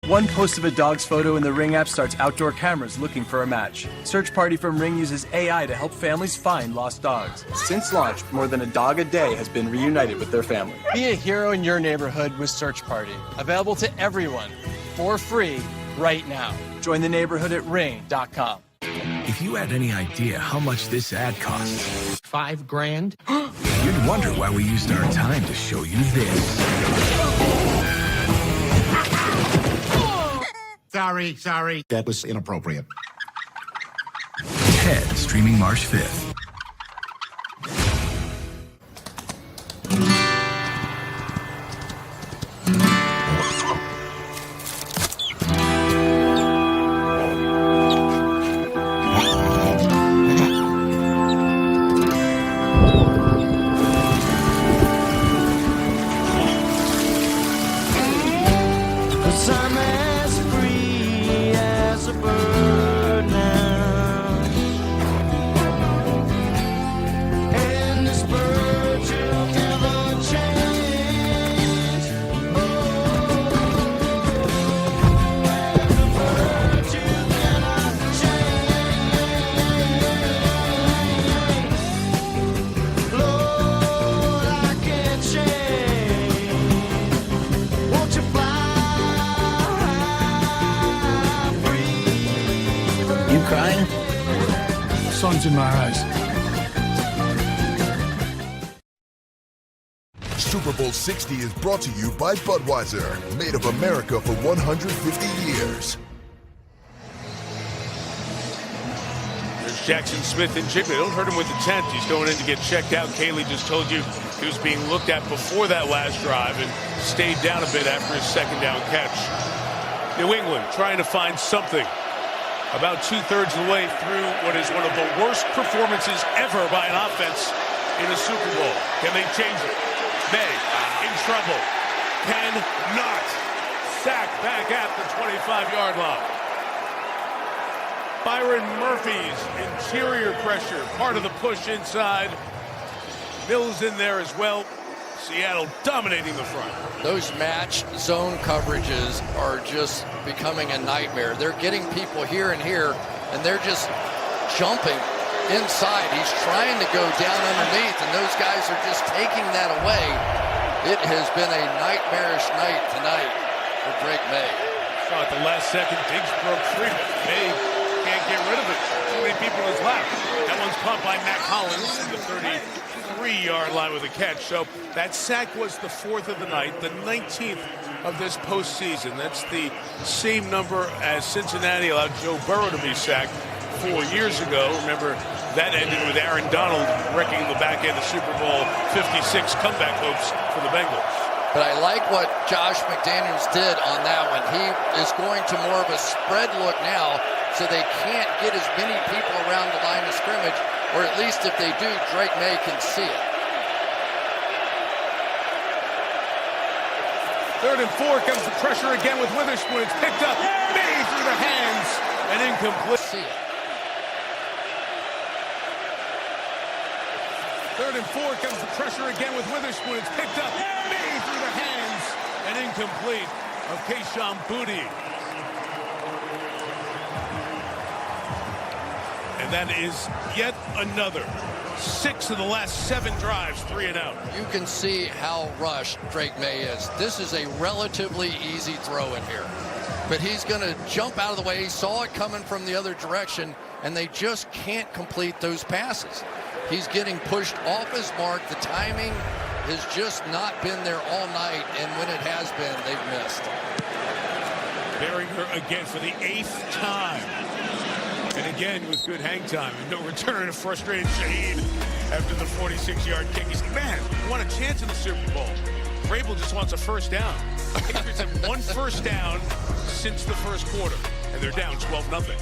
One post of a dog's photo in the Ring app starts outdoor cameras looking for a match. Search Party from Ring uses AI to help families find lost dogs. Since launch, more than a dog a day has been reunited with their family. Be a hero in your neighborhood with Search Party. Available to everyone for free right now. Join the neighborhood at ring.com. If you had any idea how much this ad costs, $5,000? you'd wonder why we used our time to show you this. Sorry. That was inappropriate. Ted, streaming March 5th. Crying? Sun's in my eyes. Super Bowl 60 is brought to you by Budweiser, made of America for 150 years. There's Jackson Smith and Jigba. Don't hurt him with the tent. He's going in to get checked out. Kaylee just told you he was being looked at before that last drive and stayed down a bit after his second down catch. New England trying to find something. About two-thirds of the way through what is one of the worst performances ever by an offense in a Super Bowl. Can they change it? May in trouble. Cannot. Sack back at the 25-yard line. Byron Murphy's interior pressure, part of the push inside. Mills in there as well. Seattle dominating the front. Those match zone coverages are just becoming a nightmare. They're getting people here and here, and they're just jumping inside. He's trying to go down underneath, and those guys are just taking that away. It has been a nightmarish night tonight for Drake May. Saw at the last second, Diggs broke free. May can't get rid of it. Too many people in his lap. That one's caught by Mac Hollins in the 33-yard line with a catch. So that sack was the 4th of the night, the 19th of this postseason. That's the same number as Cincinnati allowed Joe Burrow to be sacked 4 years ago. Remember, that ended with Aaron Donald wrecking the back end of Super Bowl 56 comeback hopes for the Bengals. But I like what Josh McDaniels did on that one. He is going to more of a spread look now, so they can't get as many people around the line of scrimmage, or at least if they do, Drake May can see it. 3rd and 4 comes the pressure again with Witherspoon. It's picked up. May through the hands and incomplete. See it. 3rd and 4 comes the pressure again with Witherspoon. It's picked up. May through the hands and incomplete of Kayshon Boutte. And that is yet another 6 of the last 7 drives, 3 and out. You can see how rushed Drake May is. This is a relatively easy throw in here. But he's going to jump out of the way. He saw it coming from the other direction, and they just can't complete those passes. He's getting pushed off his mark. The timing has just not been there all night, and when it has been, they've missed. Berringer again for the 8th time. And again with good hang time. No return, a frustrated Shaheed after the 46-yard kick. He's like, man, we want a chance in the Super Bowl. Vrabel just wants a first down. The Patriots have 1 first down since the first quarter, and they're down 12-0.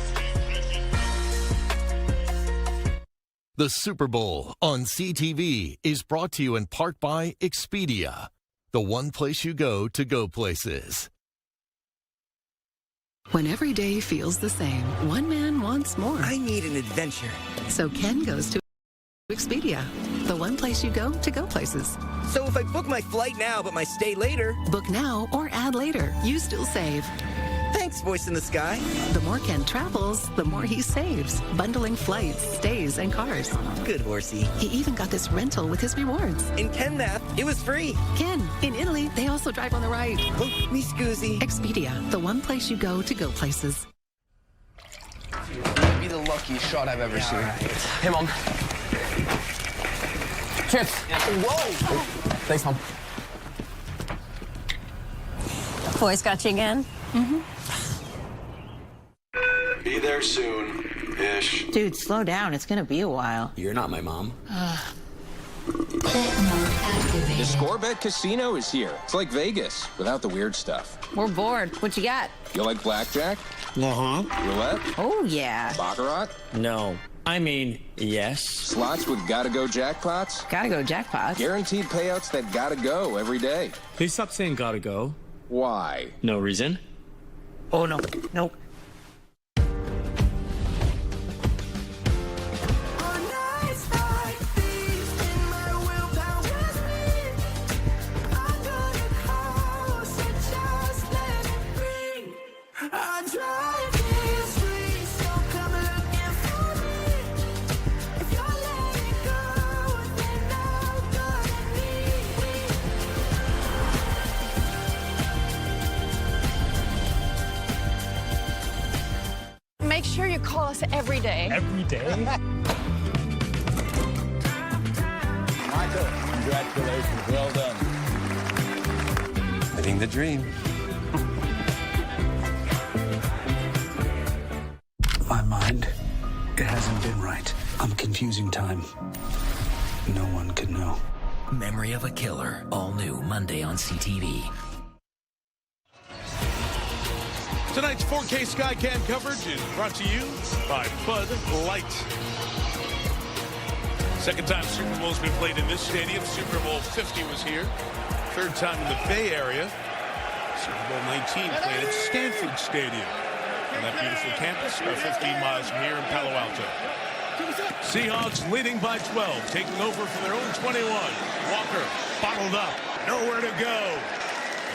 The Super Bowl on CTV is brought to you in part by Expedia, the one place you go to go places. When every day feels the same, one man wants more. I need an adventure. So Ken goes to Expedia, the one place you go to go places. So if I book my flight now but my stay later... Book now or add later. You still save. Thanks, voice in the sky. The more Ken travels, the more he saves, bundling flights, stays, and cars. Good horsey. He even got this rental with his rewards. In Ken math, it was free. Ken, in Italy, they also drive on the right. Oh, me scoozy. Expedia, the one place you go to go places. Might be the luckiest shot I've ever seen. Right. Hey, Mom. Chance. Whoa. Thanks, Mom. Boys got you again? Mm-hmm. Be there soon-ish. Dude, slow down. It's gonna be a while. You're not my mom. The Scorebet Casino is here. It's like Vegas, without the weird stuff. We're bored. What you got? You like blackjack? Uh-huh. Roulette? Oh, yeah. Baccarat? No. I mean, yes. Slots with gotta-go jackpots? Gotta go jackpots. Guaranteed payouts that gotta go every day. Please stop saying gotta go. Why? No reason. Oh, no. Nope. Make sure you call us every day. Every day? Michael, congratulations. Well done. Living the dream. My mind, it hasn't been right. I'm confusing time. No one can know. Memory of a Killer, all new Monday on CTV. Tonight's 4K Skycam coverage is brought to you by Bud Light. Second time Super Bowl's been played in this stadium. Super Bowl 50 was here. Third time in the Bay Area. Super Bowl 19 played at Stanford Stadium. On that beautiful campus, about 15 miles from here in Palo Alto. Seahawks leading by 12, taking over from their own 21. Walker bottled up, nowhere to go.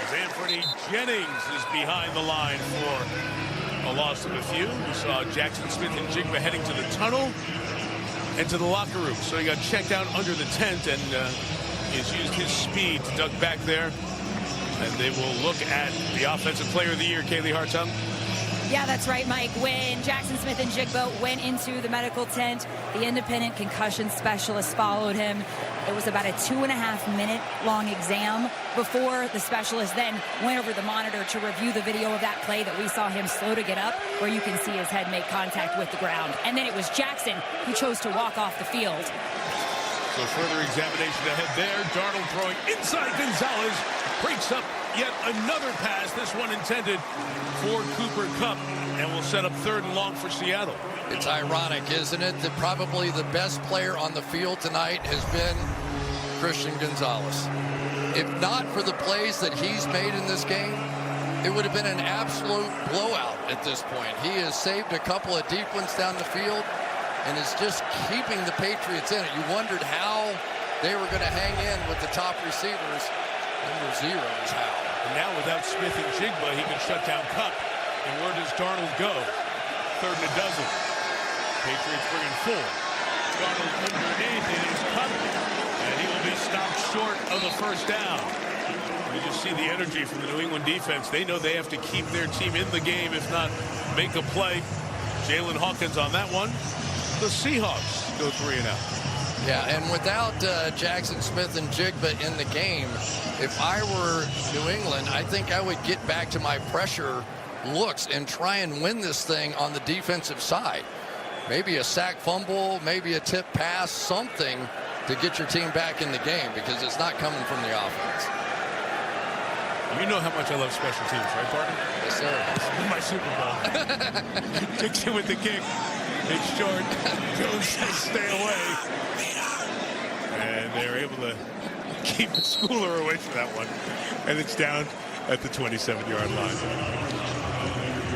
As Anthony Jennings is behind the line for a loss of a few. We saw Jackson Smith and Jigba heading to the tunnel and to the locker room. So he got checked out under the tent and he's used his speed to duck back there. And they will look at the Offensive Player of the Year, Kaylee Hartung. Yeah, that's right, Mike. When Jackson Smith and Jigba went into the medical tent, the independent concussion specialist followed him. It was about a 2.5-minute long exam before the specialist then went over the monitor to review the video of that play that we saw him slow to get up, where you can see his head make contact with the ground. And then it was Jackson who chose to walk off the field. So further examination ahead there. Darnold throwing inside Gonzalez. Breaks up yet another pass, this one intended for Cooper Kupp, and will set up 3rd and long for Seattle. It's ironic, isn't it, that probably the best player on the field tonight has been Christian Gonzalez. If not for the plays that he's made in this game, it would have been an absolute blowout at this point. He has saved a couple of deep ones down the field and is just keeping the Patriots in it. You wondered how they were going to hang in with the top receivers. Number 0 is how. And now without Smith and Jigba, he can shut down Kupp. And where does Darnold go? 3rd and a dozen. Patriots bringing 4. Darnold underneath, it is Kupp, and he will be stopped short of the 1st down. You just see the energy from the New England defense. They know they have to keep their team in the game, if not make a play. Jalen Hawkins on that one. The Seahawks go 3 and out. Yeah, and without Jackson Smith and Jigba in the game, if I were New England, I think I would get back to my pressure looks and try and win this thing on the defensive side. Maybe a sack fumble, maybe a tip pass, something to get your team back in the game, because it's not coming from the offense. You know how much I love special teams, right, Barton? Yes, sir. My Super Bowl. Dixon with the kick. It's short. Jones says stay away. And they're able to keep the Schooler away from that one. And it's down at the 27-yard line.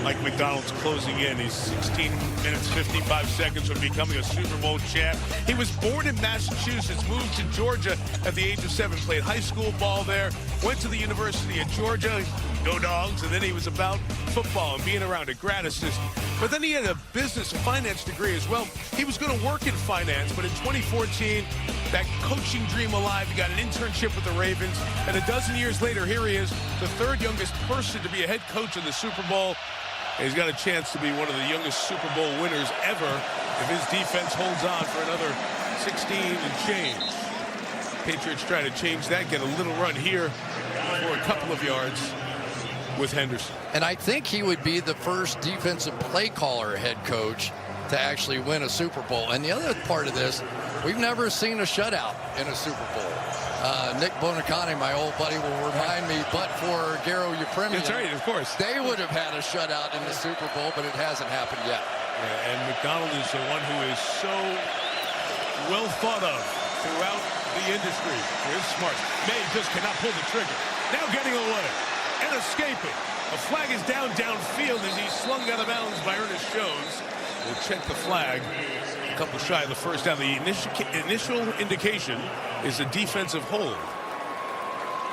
Mike McDonald's closing in. He's 16 minutes, 55 seconds from becoming a Super Bowl champ. He was born in Massachusetts, moved to Georgia at the age of 7, played high school ball there, went to the University of Georgia. Go Dogs, and then he was about football and being around it, grad assistant. But then he had a business and finance degree as well. He was going to work in finance, but in 2014, that coaching dream alive, he got an internship with the Ravens, and a dozen years later, here he is, the third youngest person to be a head coach in the Super Bowl. And he's got a chance to be one of the youngest Super Bowl winners ever if his defense holds on for another 16 and change. Patriots try to change that, get a little run here for a couple of yards with Henderson. And I think he would be the first defensive play caller head coach to actually win a Super Bowl. And the other part of this, we've never seen a shutout in a Super Bowl. Nick Bonacani, my old buddy, will remind me, but for Garo Yepremian, that's right, of course, they would have had a shutout in the Super Bowl, but it hasn't happened yet. Yeah, and McDonald is the one who is so well thought of throughout the industry. Here's smart. May just cannot pull the trigger. Now getting away and escaping. A flag is downfield as he's slung out of bounds by Ernest Jones. We'll check the flag. A couple shy of the first down. The initial indication is a defensive hold.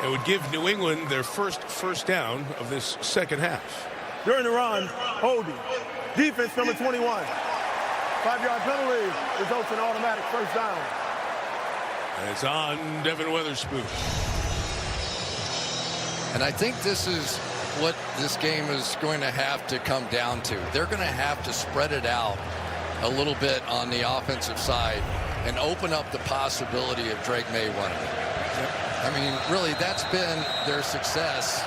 It would give New England their first down of this second half. During the run, holding. Defense number 21. 5-yard penalty results in automatic first down. And it's on Devin Witherspoon. And I think this is what this game is going to have to come down to. They're going to have to spread it out a little bit on the offensive side and open up the possibility of Drake May running it. I mean, really, that's been their success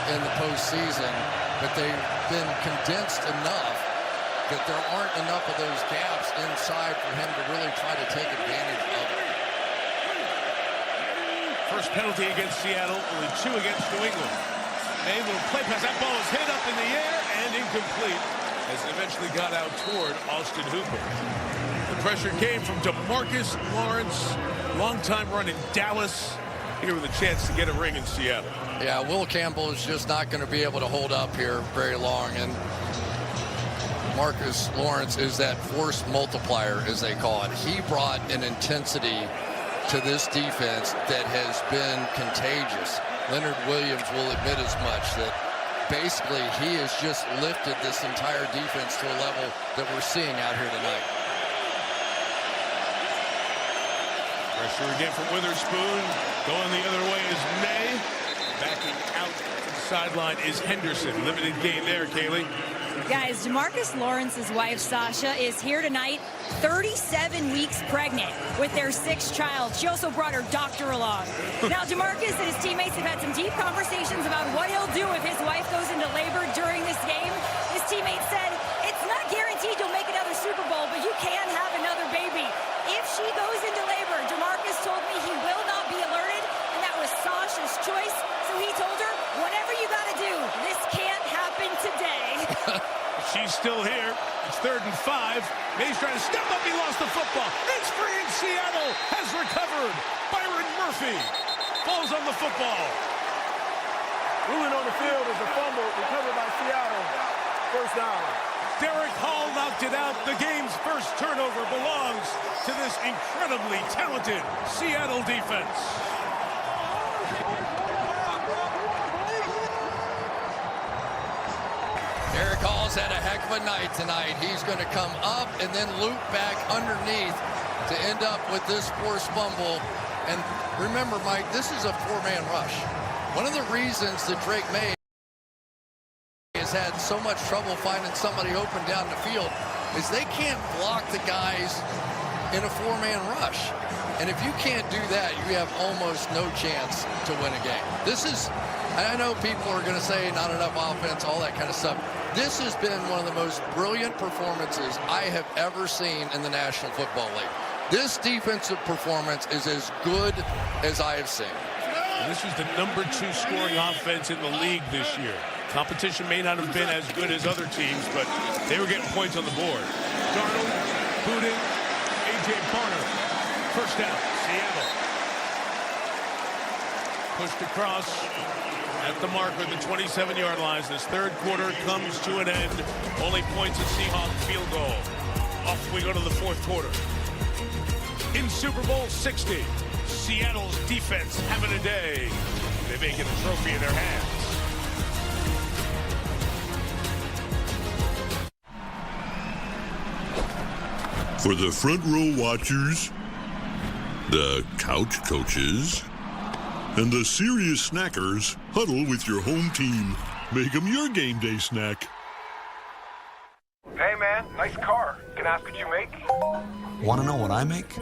in the postseason, but they've been condensed enough that there aren't enough of those gaps inside for him to really try to take advantage of it. First penalty against Seattle, only 2 against New England. A little play pass. That ball is hit up in the air and incomplete as it eventually got out toward Austin Hooper. The pressure came from DeMarcus Lawrence, longtime run in Dallas, here with a chance to get a ring in Seattle. Yeah, Will Campbell is just not going to be able to hold up here very long, and Marcus Lawrence is that force multiplier, as they call it. He brought an intensity to this defense that has been contagious. Leonard Williams will admit as much, that basically he has just lifted this entire defense to a level that we're seeing out here tonight. Pressure again from Witherspoon. Going the other way is May. Backing out to the sideline is Henderson. Limited gain there, Kaylee. Guys, DeMarcus Lawrence's wife, Sasha, is here tonight, 37 weeks pregnant with their 6th child. She also brought her doctor along. Now, DeMarcus and his teammates have had some deep conversations about what he'll do if his wife goes into labor during this game. His teammate said, it's not guaranteed you'll make another Super Bowl, but you can have another baby. If she goes into labor, DeMarcus told me he will not be alerted, and that was Sasha's choice. So he told her, whatever you got to do, this can't happen today. She's still here. It's 3rd and 5. May's trying to step up. He lost the football. It's free in Seattle. Has recovered. Byron Murphy falls on the football. Ruling on the field is a fumble recovered by Seattle. First down. Derek Hall knocked it out. The game's first turnover belongs to this incredibly talented Seattle defense. Derek Hall's had a heck of a night tonight. He's going to come up and then loop back underneath to end up with this forced fumble. And remember, Mike, this is a 4-man rush. One of the reasons that Drake May has had so much trouble finding somebody open down the field is they can't block the guys in a 4-man rush. And if you can't do that, you have almost no chance to win a game. This is, I know people are going to say not enough offense, all that kind of stuff. This has been one of the most brilliant performances I have ever seen in the National Football League. This defensive performance is as good as I have seen. And this is the #2 scoring offense in the league this year. Competition may not have been as good as other teams, but they were getting points on the board. Darnold, Booting, A.J. Barner. First down, Seattle. Pushed across at the marker, the 27-yard line. This third quarter comes to an end. Only points at Seahawk field goal. Off we go to the fourth quarter. In Super Bowl 60, Seattle's defense having a day. They may get a trophy in their hands. For the front row watchers, the couch coaches, and the serious snackers, huddle with your home team. Make them your game day snack. Hey man, nice car. Can I ask what you make? Want to know what I make?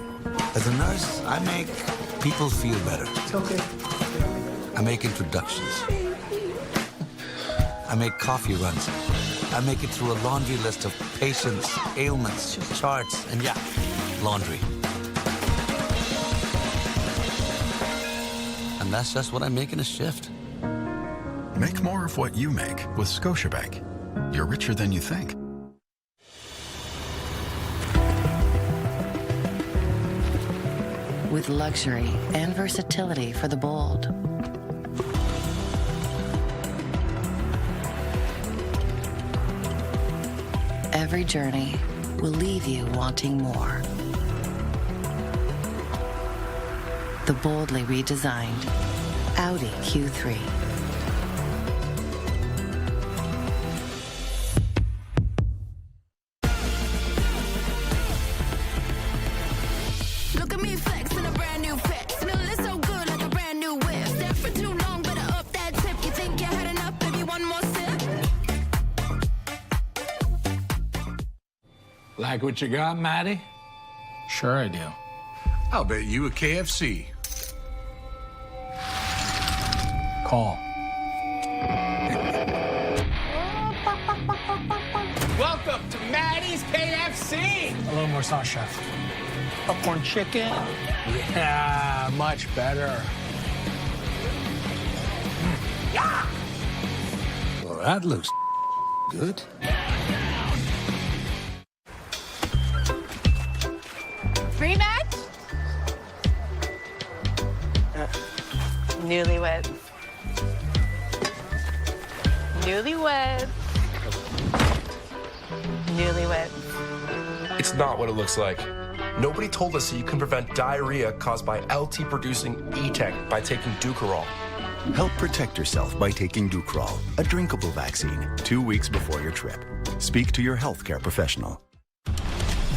As a nurse, I make people feel better. It's okay. I make introductions. I make coffee runs. I make it through a laundry list of patients, ailments, charts, and yeah, laundry. And that's just what I make in a shift. Make more of what you make with Scotiabank. You're richer than you think. With luxury and versatility for the bold. Every journey will leave you wanting more. The boldly redesigned Audi Q3. Look at me flex in a brand new fit. Smelling so good like a brand new whip. Step for too long, better up that tip. You think you had enough, baby, one more sip. Like what you got, Maddie? Sure I do. I'll bet you a KFC. Call. Welcome to Maddie's KFC. A little more sauce, chef. Popcorn chicken. Yeah, much better. Yeah! Well, that looks good. Rematch? Newlyweds. Newlyweds. Newlyweds. It's not what it looks like. Nobody told us that you can prevent diarrhea caused by LT-producing E-Tech by taking Ducarol. Help protect yourself by taking Ducarol, a drinkable vaccine, 2 weeks before your trip. Speak to your healthcare professional.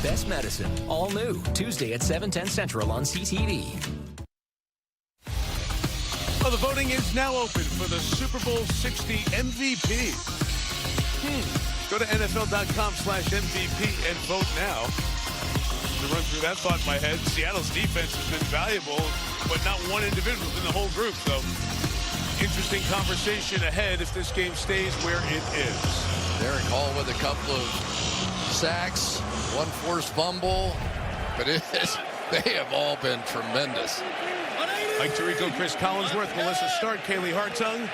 Best Medicine, all new, Tuesday at 7:10 Central on CTV. Well, the voting is now open for the Super Bowl 60 MVP. Go to NFL.com/MVP and vote now. To run through that thought in my head, Seattle's defense has been valuable, but not one individual in the whole group. So, interesting conversation ahead if this game stays where it is. Derek Hall with a couple of sacks, one forced fumble, but they have all been tremendous. Mike Tirico, Chris Collinsworth, Melissa Stark, Kaylee Hartung,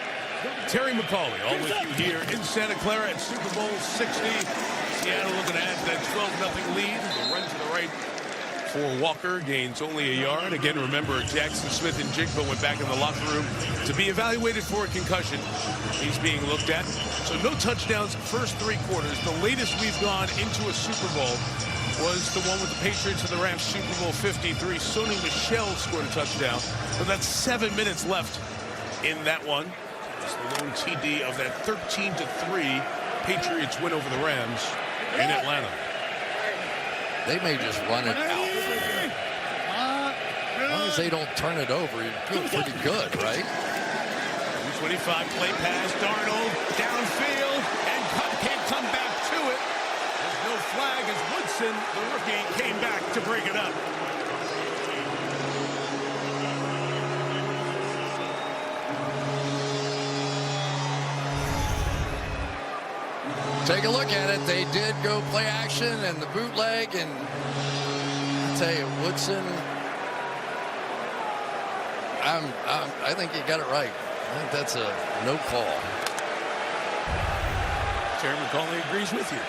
Terry McCauley, all with you here in Santa Clara at Super Bowl 60. Seattle looking to add that 12-0 lead. The run to the right for Walker, gains only a yard. Again, remember, Jackson Smith and Jigba went back in the locker room to be evaluated for a concussion. He's being looked at. So no touchdowns first 3 quarters. The latest we've gone into a Super Bowl was the one with the Patriots and the Rams, Super Bowl 53. Sony Michel scored a touchdown, but that's 7 minutes left in that one. It's the lone TD of that 13-3 Patriots win over the Rams in Atlanta. They may just run it out. As long as they don't turn it over, you feel pretty good, right? 25 play pass, Darnold downfield, and can't come back to it. There's no flag as Woodson, the rookie, came back to break it up. Take a look at it. They did go play action and the bootleg, and I tell you, Woodson, I think he got it right. I think that's a no call. Terry McCauley agrees with you.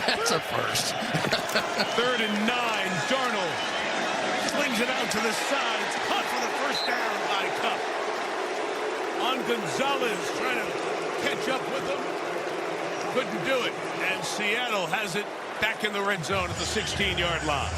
That's a first. 3rd and 9. Darnold slings it out to the side. It's caught for the first down by Kupp. On Gonzalez trying to catch up with him. Couldn't do it. And Seattle has it back in the red zone at the 16-yard line.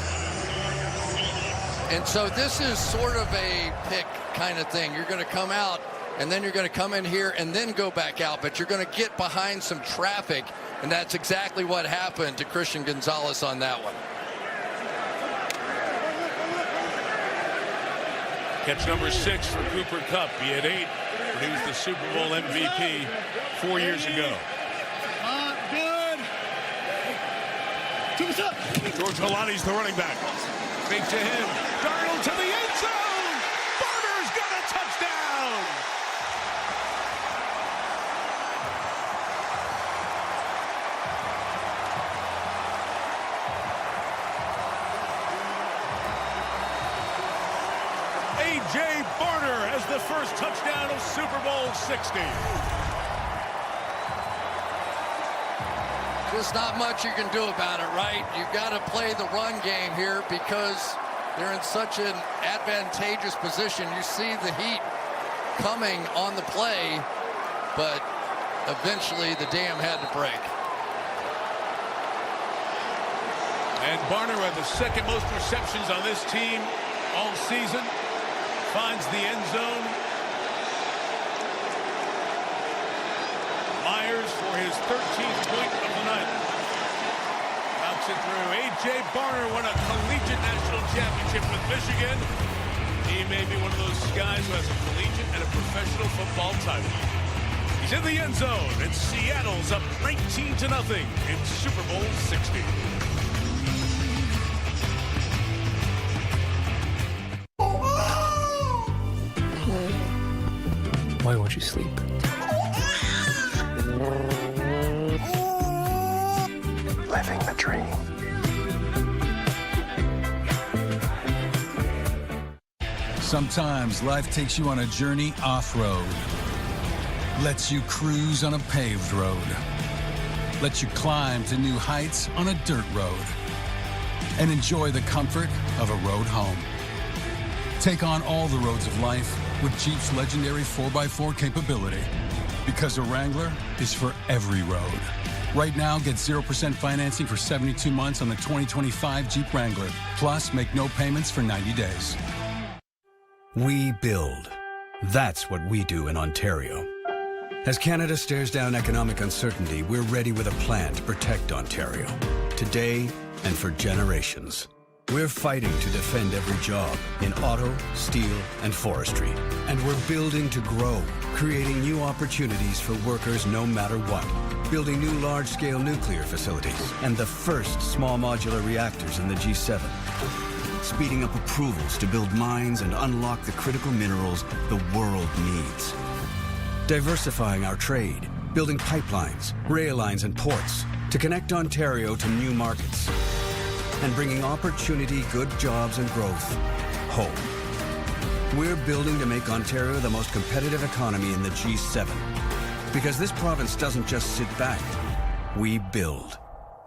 And so this is sort of a pick kind of thing. You're going to come out, and then you're going to come in here and then go back out, but you're going to get behind some traffic, and that's exactly what happened to Christian Gonzalez on that one. Catch number 6 for Cooper Kupp. He had 8, but he was the Super Bowl MVP 4 years ago. Good. George Holani's the running back. Fake to him. Darnold to the end zone. Barner's got a touchdown. A.J. Barner has the first touchdown of Super Bowl 60. There's not much you can do about it, right? You've got to play the run game here because they're in such an advantageous position. You see the heat coming on the play, but eventually the dam had to break. And Barner had the second most receptions on this team all season. Finds the end zone. Myers for his 13th point of the night. Bounce it through. A.J. Barner won a collegiate national championship with Michigan. He may be one of those guys who has a collegiate and a professional football title. He's in the end zone, and Seattle's up 19-0 in Super Bowl 60. Why won't you sleep? Living the dream. Sometimes life takes you on a journey off-road. Lets you cruise on a paved road. Lets you climb to new heights on a dirt road. And enjoy the comfort of a road home. Take on all the roads of life with Jeep's legendary 4x4 capability. Because a Wrangler is for every road. Right now, get 0% financing for 72 months on the 2025 Jeep Wrangler. Plus, make no payments for 90 days. We build. That's what we do in Ontario. As Canada stares down economic uncertainty, we're ready with a plan to protect Ontario. Today and for generations. We're fighting to defend every job in auto, steel, and forestry. And we're building to grow, creating new opportunities for workers no matter what. Building new large-scale nuclear facilities and the first small modular reactors in the G7. Speeding up approvals to build mines and unlock the critical minerals the world needs. Diversifying our trade, building pipelines, rail lines, and ports to connect Ontario to new markets. And bringing opportunity, good jobs, and growth home. We're building to make Ontario the most competitive economy in the G7. Because this province doesn't just sit back, we build.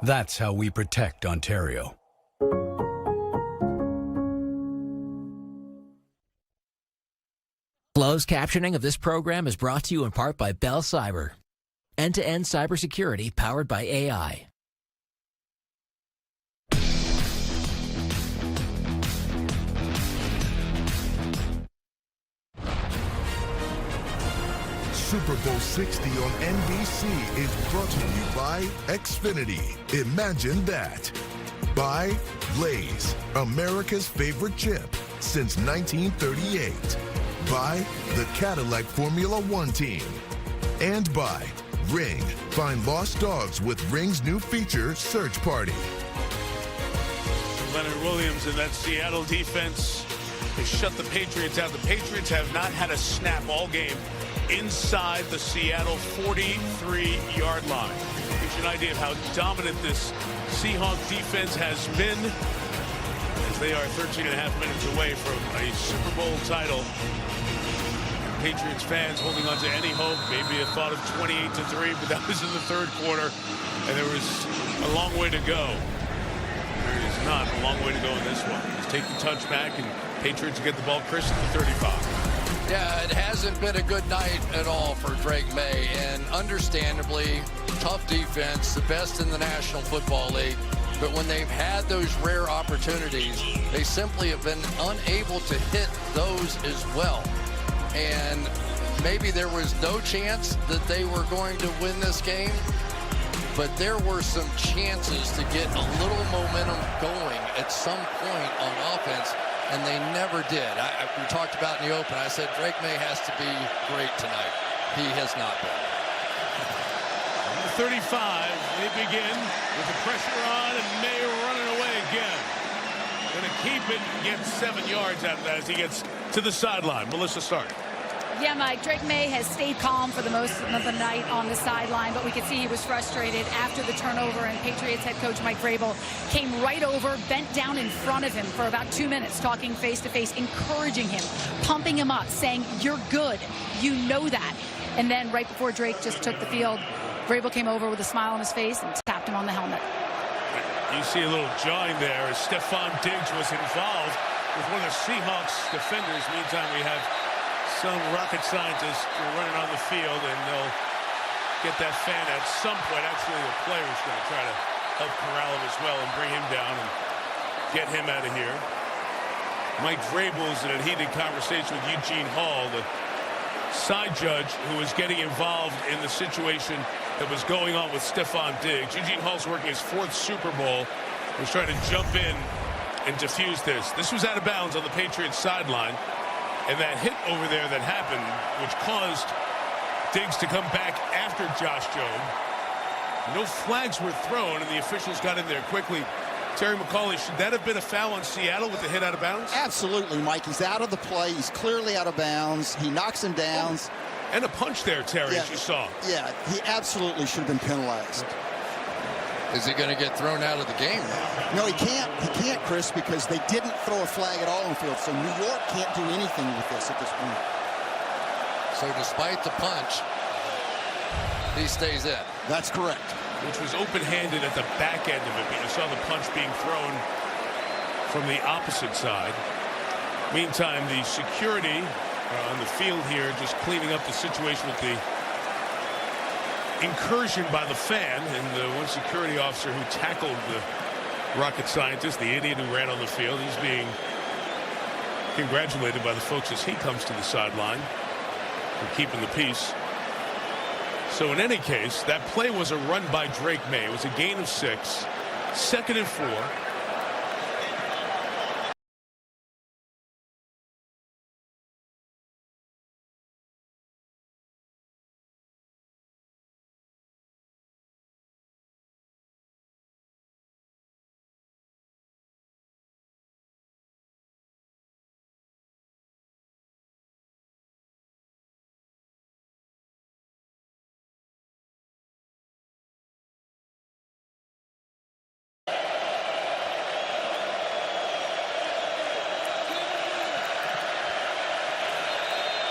That's how we protect Ontario. Closed captioning of this program is brought to you in part by Bell Cyber. End-to-end cybersecurity powered by AI. Super Bowl 60 on NBC is brought to you by Xfinity. Imagine that. By Lay's, America's favorite chip since 1938. By the Cadillac Formula One team. And by Ring. Find lost dogs with Ring's new feature, Search Party. Leonard Williams and that Seattle defense, they shut the Patriots out. The Patriots have not had a snap all game inside the Seattle 43-yard line. Gives you an idea of how dominant this Seahawk defense has been, as they are 13 and a half minutes away from a Super Bowl title. Patriots fans holding on to any hope, maybe a thought of 28-3, but that was in the third quarter, and there was a long way to go. There is not a long way to go in this one. Just take the touchback, and Patriots get the ball crisp at the 35. Yeah, it hasn't been a good night at all for Drake May, and understandably, tough defense, the best in the National Football League. But when they've had those rare opportunities, they simply have been unable to hit those as well. And maybe there was no chance that they were going to win this game, but there were some chances to get a little momentum going at some point on offense. and they never did. We talked about in the open. I said Drake May has to be great tonight. He has not been. 35, they begin with the pressure on, and May running away again. Going to keep it and get 7 yards out of that as he gets to the sideline. Melissa Stark. Yeah, Mike, Drake May has stayed calm for the most of the night on the sideline, but we could see he was frustrated after the turnover, and Patriots head coach Mike Vrabel came right over, bent down in front of him for about 2 minutes, talking face-to-face, encouraging him, pumping him up, saying, "You're good. You know that." And then right before Drake just took the field, Vrabel came over with a smile on his face and tapped him on the helmet. You see a little jawing there as Stephon Diggs was involved with one of the Seahawks defenders. Meantime, we have some rocket scientists running on the field, and they'll get that fan at some point. Actually, the player's going to try to help corral him as well and bring him down and get him out of here. Mike Vrabel's in a heated conversation with Eugene Hall, the side judge who was getting involved in the situation that was going on with Stephon Diggs. Eugene Hall's working his 4th Super Bowl. He was trying to jump in and defuse this. This was out of bounds on the Patriots sideline. And that hit over there that happened, which caused Diggs to come back after Josh Jobe. No flags were thrown, and the officials got in there quickly. Terry McCauley, should that have been a foul on Seattle with the hit out of bounds? Absolutely, Mike. He's out of the play. He's clearly out of bounds. He knocks him down. And a punch there, Terry, as you saw. Yeah, he absolutely should have been penalized. Is he going to get thrown out of the game now? No, he can't. He can't, Chris, because they didn't throw a flag at all on the field. So New York can't do anything with this at this point. So despite the punch, he stays in. That's correct. Which was open-handed at the back end of it. You saw the punch being thrown from the opposite side. Meantime, the security on the field here just cleaning up the situation with the incursion by the fan, and the one security officer who tackled the rocket scientist, the idiot who ran on the field, he's being congratulated by the folks as he comes to the sideline for keeping the peace. So in any case, that play was a run by Drake May. It was a gain of 6, 2nd and 4.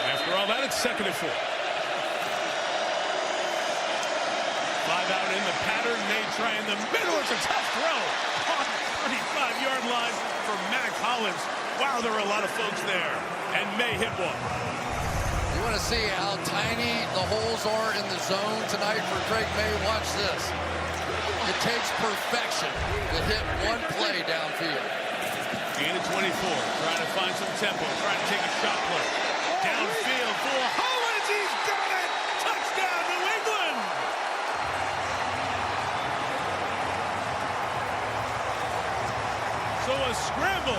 After all that, it's 2nd and 4. 5 out in the pattern. May try in the middle. It's a tough throw on the 35-yard line for Mack Hollins. Wow, there were a lot of folks there. And May hit one. You want to see how tiny the holes are in the zone tonight for Drake May? Watch this. It takes perfection to hit one play downfield. Gain of 24. Trying to find some tempo. Trying to take a shot play. Downfield for Hollins. He's got it. Touchdown, New England. So a scramble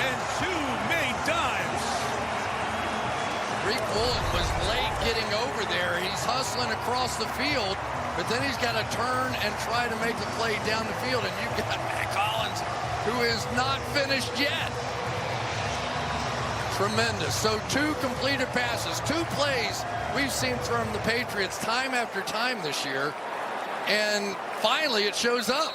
and 2 May dimes. Rick Woolen was late getting over there. He's hustling across the field, but then he's got to turn and try to make the play down the field. And you've got Mack Hollins, who is not finished yet. Tremendous. So 2 completed passes, 2 plays we've seen from the Patriots time after time this year. And finally it shows up.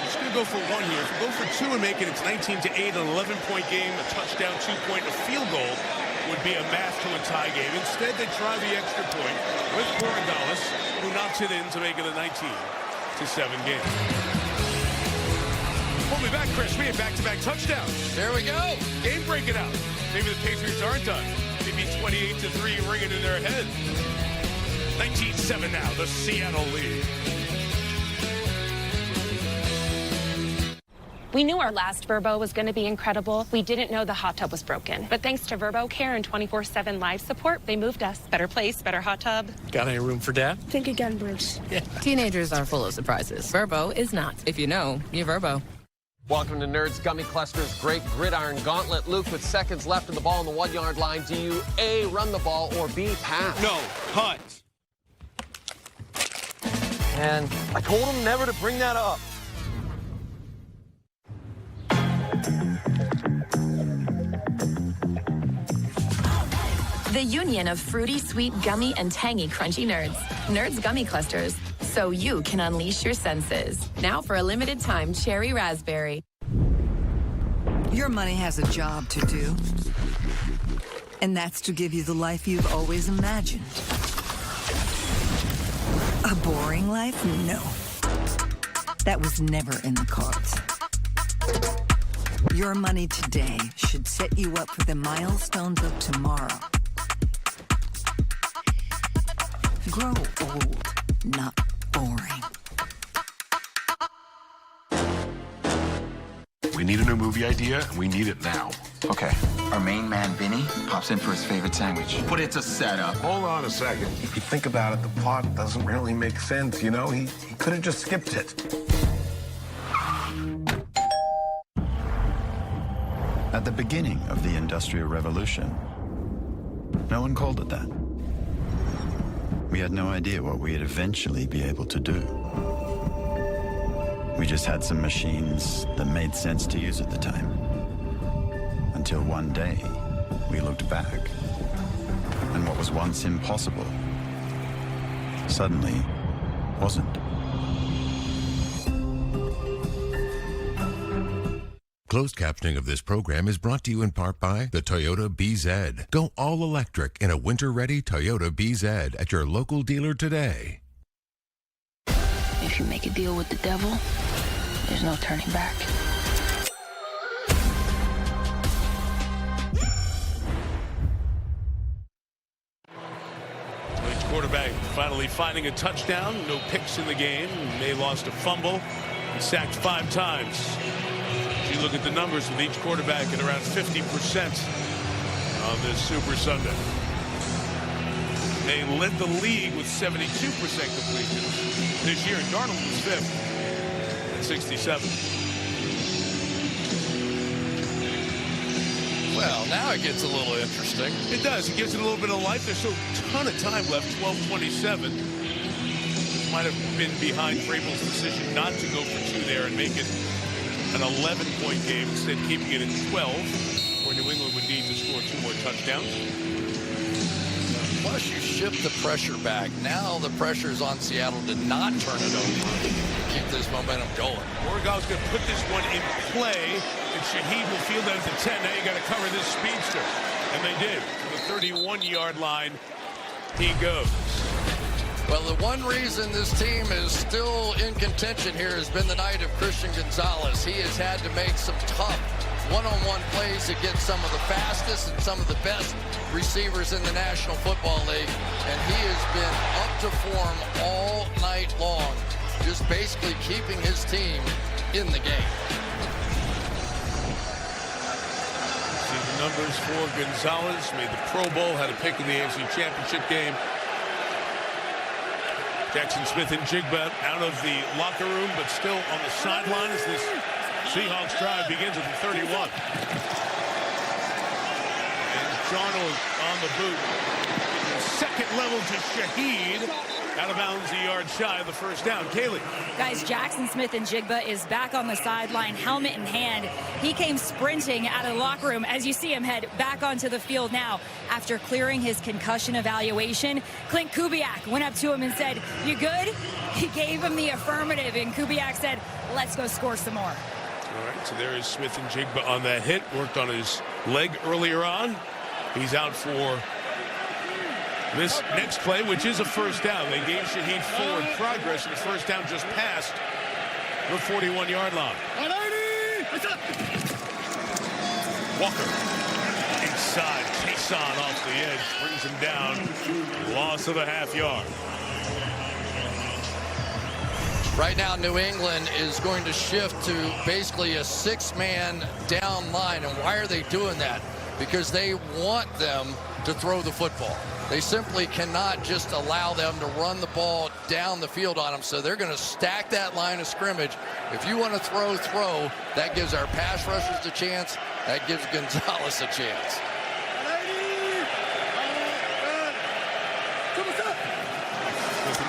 Just going to go for 1 here. If you go for 2 and make it, it's 19-8, an 11-point game, a touchdown, 2-point, a field goal would be a math to a tie game. Instead, they try the extra point with Borregales, who knocks it in to make it a 19-7 game. We'll be back, Chris. We have back-to-back touchdowns. There we go. Game breaking out. Maybe the Patriots aren't done. Maybe 28-3 ringing in their head. 19-7 now, the Seattle lead. We knew our last Vrbo was going to be incredible. We didn't know the hot tub was broken. But thanks to Vrbo Care and 24/7 live support, they moved us. Better place, better hot tub. Got any room for Dad? Think again, Bruce. Yeah. Teenagers are full of surprises. Vrbo is not. If you know, you Vrbo. Welcome to Nerds Gummy Cluster's Great Gridiron Gauntlet. Luke, with seconds left of the ball on the 1 yard line, do you A, run the ball, or B, pass? No, punt. And I told him never to bring that up. The union of fruity, sweet, gummy, and tangy crunchy nerds. Nerds Gummy Clusters, so you can unleash your senses. Now for a limited time, cherry raspberry. Your money has a job to do. And that's to give you the life you've always imagined. A boring life? No. That was never in the cards. Your money today should set you up for the milestones of tomorrow. Grow old, not boring. We need a new movie idea, and we need it now. Okay, our main man, Vinny, pops in for his favorite sandwich. But it's a setup. Hold on a second. If you think about it, the plot doesn't really make sense, you know? He could have just skipped it. At the beginning of the Industrial Revolution, no one called it that. We had no idea what we'd eventually be able to do. We just had some machines that made sense to use at the time. Until one day, we looked back, and what was once impossible suddenly wasn't. Closed captioning of this program is brought to you in part by the Toyota BZ. Go all electric in a winter-ready Toyota BZ at your local dealer today. If you make a deal with the devil, there's no turning back. Each quarterback finally finding a touchdown. No picks in the game. May lost a fumble. He sacked 5 times. If you look at the numbers with each quarterback at around 50% on this Super Sunday. They led the league with 72% completions this year. Darnold was 5th at 67. Well, now it gets a little interesting. It does. It gives it a little bit of life. There's still a ton of time left, 12:27. Might have been behind Vrabel's decision not to go for 2 there and make it an 11-point game, instead keeping it at 12, where New England would need to score 2 more touchdowns. Plus, you shift the pressure back. Now the pressure is on Seattle to not turn it over. Keep this momentum going. Oregon's going to put this one in play, and Shaheed will field out at the 10. Now you got to cover this speedster. And they did. To the 31-yard line, he goes. Well, the one reason this team is still in contention here has been the night of Christian Gonzalez. He has had to make some tough one-on-one plays against some of the fastest and some of the best receivers in the National Football League. And he has been up to form all night long, just basically keeping his team in the game. See the numbers for Gonzalez. Made the Pro Bowl, had a pick in the AFC Championship game. Jackson Smith and Jigba out of the locker room, but still on the sideline as this Seahawks drive begins at the 31. And Darnold on the boot. Second level to Shaheed. Out of bounds, a yard shy of the first down. Kaylee. Guys, Jackson Smith and Jigba is back on the sideline, helmet in hand. He came sprinting out of the locker room as you see him head back onto the field now after clearing his concussion evaluation. Clint Kubiak went up to him and said, "You good?" He gave him the affirmative, and Kubiak said, "Let's go score some more." All right, so there is Smith and Jigba on that hit. Worked on his leg earlier on. He's out for this next play, which is a first down. They gave Shaheed forward progress, and the first down just passed the 41-yard line. Walker inside, Chason off the edge, brings him down, loss of a half yard. Right now, New England is going to shift to basically a 6-man down line. And why are they doing that? because they want them to throw the football. They simply cannot just allow them to run the ball down the field on them. So they're going to stack that line of scrimmage. If you want to throw, that gives our pass rushers a chance. That gives Gonzalez a chance.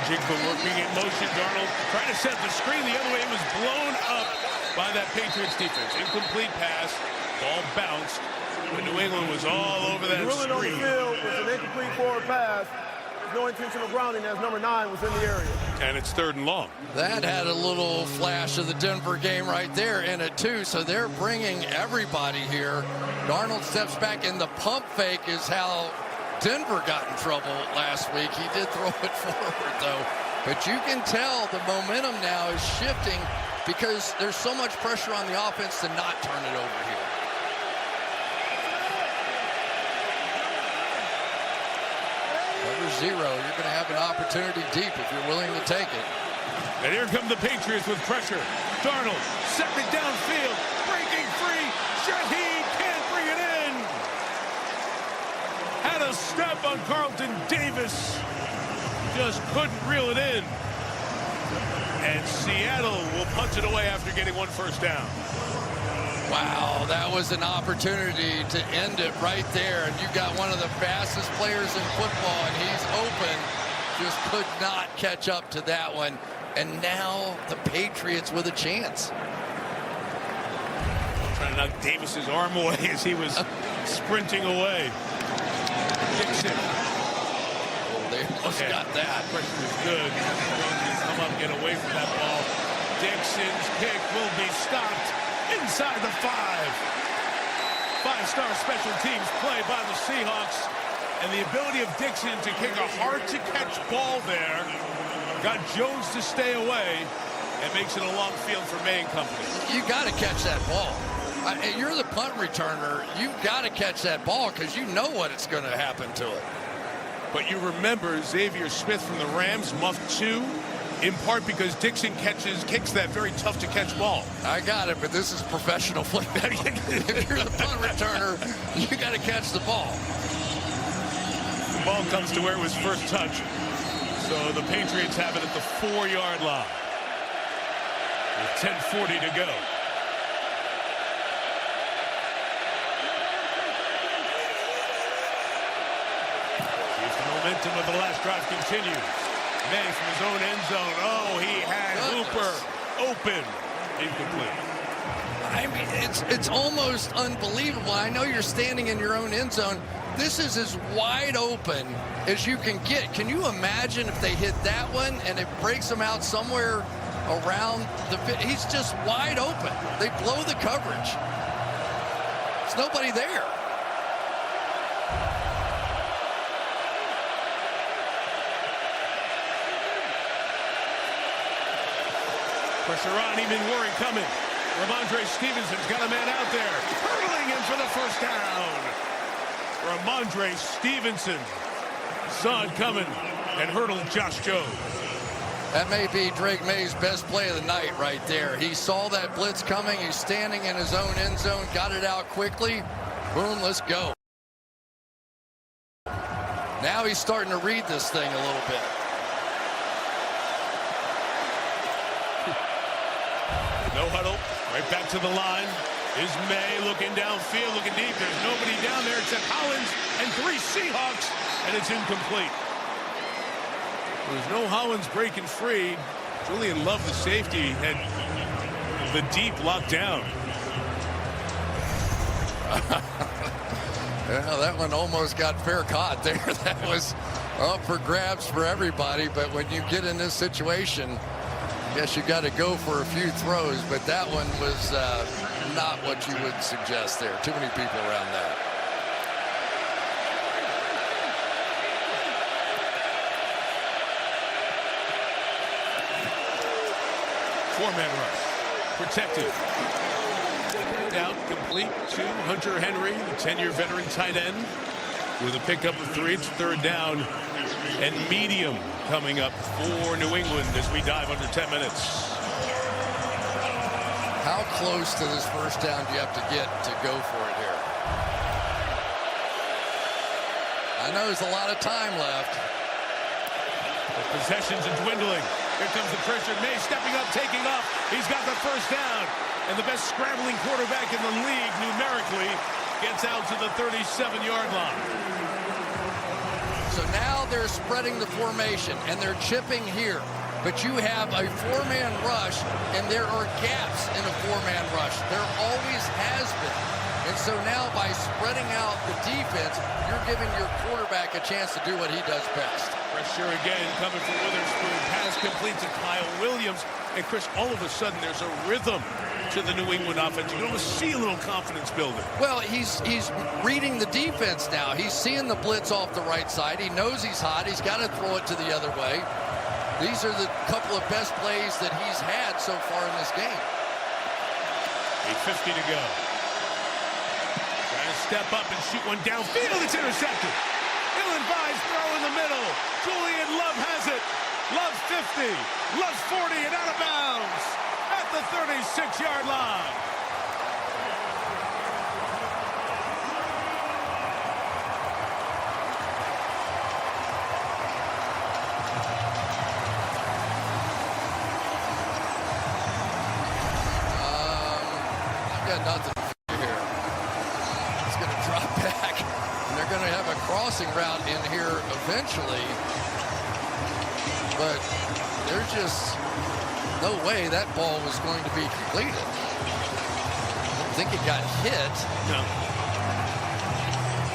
Jigba working in motion. Darnold trying to set the screen the other way. It was blown up by that Patriots defense. Incomplete pass. Ball bounced. But New England was all over that screen. On the field was an incomplete forward pass. No intentional grounding as number 9 was in the area. And it's 3rd and long. That had a little flash of the Denver game right there in it too. So they're bringing everybody here. Darnold steps back, and the pump fake is how Denver got in trouble last week. He did throw it forward though. But you can tell the momentum now is shifting because there's so much pressure on the offense to not turn it over here. Cover 0, you're going to have an opportunity deep if you're willing to take it. And here come the Patriots with pressure. Darnold, second downfield, breaking free. Shaheed can't bring it in. Had a step on Carlton Davis. Just couldn't reel it in. And Seattle will punch it away after getting 1 first down. Wow, that was an opportunity to end it right there. And you got one of the fastest players in football, and he's open. Just could not catch up to that one. And now the Patriots with a chance. Trying to knock Davis's arm away as he was sprinting away. Dixon. Oh, they almost got that. Question is good. Come up, get away from that ball. Dixon's kick will be stopped inside the 5. 5-star special teams play by the Seahawks. And the ability of Dixon to kick a hard-to-catch ball there got Jones to stay away and makes it a long field for May and company. You got to catch that ball. You're the punt returner. You've got to catch that ball because you know what it's going to happen to it. But you remember Xavier Smith from the Rams, muffed 2, in part because Dixon kicks that very tough-to-catch ball. I got it, but this is professional football. If you're the punt returner, you got to catch the ball. The ball comes to where it was first touched. So the Patriots have it at the 4-yard line with 10:40 to go. Momentum of the last drive continues. May from his own end zone. Oh, he had Hooper open. Incomplete. I mean, it's almost unbelievable. I know you're standing in your own end zone. This is as wide open as you can get. Can you imagine if they hit that one and it breaks them out somewhere around the pit? He's just wide open. They blow the coverage. There's nobody there. Pressure on, even Warren coming. Ramondre Stevenson's got a man out there. Hurtling in for the first down. Ramondre Stevenson saw it coming and hurdled Josh Jones. That may be Drake May's best play of the night right there. He saw that blitz coming. He's standing in his own end zone, got it out quickly. Boom, let's go. Now he's starting to read this thing a little bit. No huddle, right back to the line. Is May looking downfield, looking deep. There's nobody down there except Hollins and 3 Seahawks, and it's incomplete. There's no Hollins breaking free. Julian Love, the safety, had the deep locked down. Yeah, that one almost got fair caught there. That was up for grabs for everybody, but when you get in this situation, I guess you got to go for a few throws, but that one was not what you would suggest there. Too many people around that. Four-man rush. Protected. Down, complete to Hunter Henry, the 10-year veteran tight end. With a pickup of 3, it's 3rd down. And medium coming up for New England as we dive under 10 minutes. How close to this first down do you have to get to go for it here? I know there's a lot of time left. The possessions are dwindling. Here comes the pressure. May stepping up, taking off. He's got the first down. And the best scrambling quarterback in the league numerically gets out to the 37-yard line. So now they're spreading the formation, and they're chipping here. But you have a four-man rush, and there are gaps in a four-man rush. There always has been. And so now by spreading out the defense, you're giving your quarterback a chance to do what he does best. Pressure again coming from Witherspoon. Pass complete to Kyle Williams. And Chris, all of a sudden there's a rhythm to the New England offense. You can almost see a little confidence building. Well, he's reading the defense now. He's seeing the blitz off the right side. He knows he's hot. He's got to throw it to the other way. These are the couple of best plays that he's had so far in this game. 8:50 to go. Trying to step up and shoot one downfield. It's intercepted. Dylan Vise throw in the middle. Julian Love has it. Love 50. Love 40 and out of bounds at the 36-yard line. Nothing here. It's going to drop back, and they're going to have a crossing route in here eventually. But there's just no way that ball was going to be completed. I don't think it got hit. No.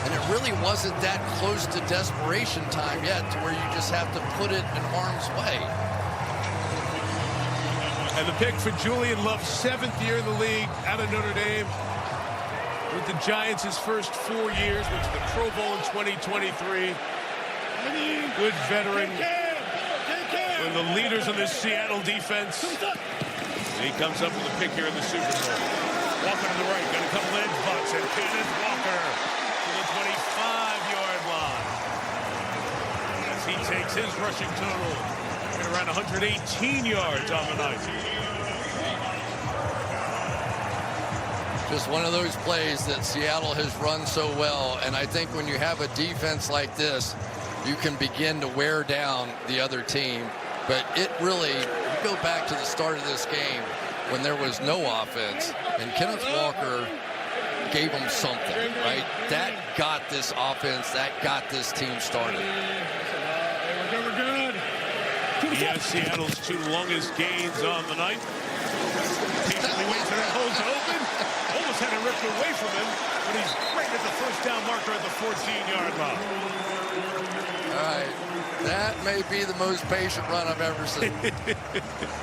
And it really wasn't that close to desperation time yet to where you just have to put it in harm's way. And the pick for Julian Love, 7th year in the league out of Notre Dame. With the Giants his first 4 years, went to the Pro Bowl in 2023. Good veteran. One of the leaders of this Seattle defense. And he comes up with a pick here in the Super Bowl. Walker to the right, got a couple edge blocks, and Kenneth Walker to the 25-yard line. As he takes his rushing total at around 118 yards on the night. Just one of those plays that Seattle has run so well, and I think when you have a defense like this, you can begin to wear down the other team. But it really, you go back to the start of this game when there was no offense, and Kenneth Walker gave them something, right? That got this offense, that got this team started. He has Seattle's 2 longest gains on the night. Patiently waits for that hole to open. Almost had it ripped away from him, but he's right at the first down marker at the 14-yard line. All right. That may be the most patient run I've ever seen.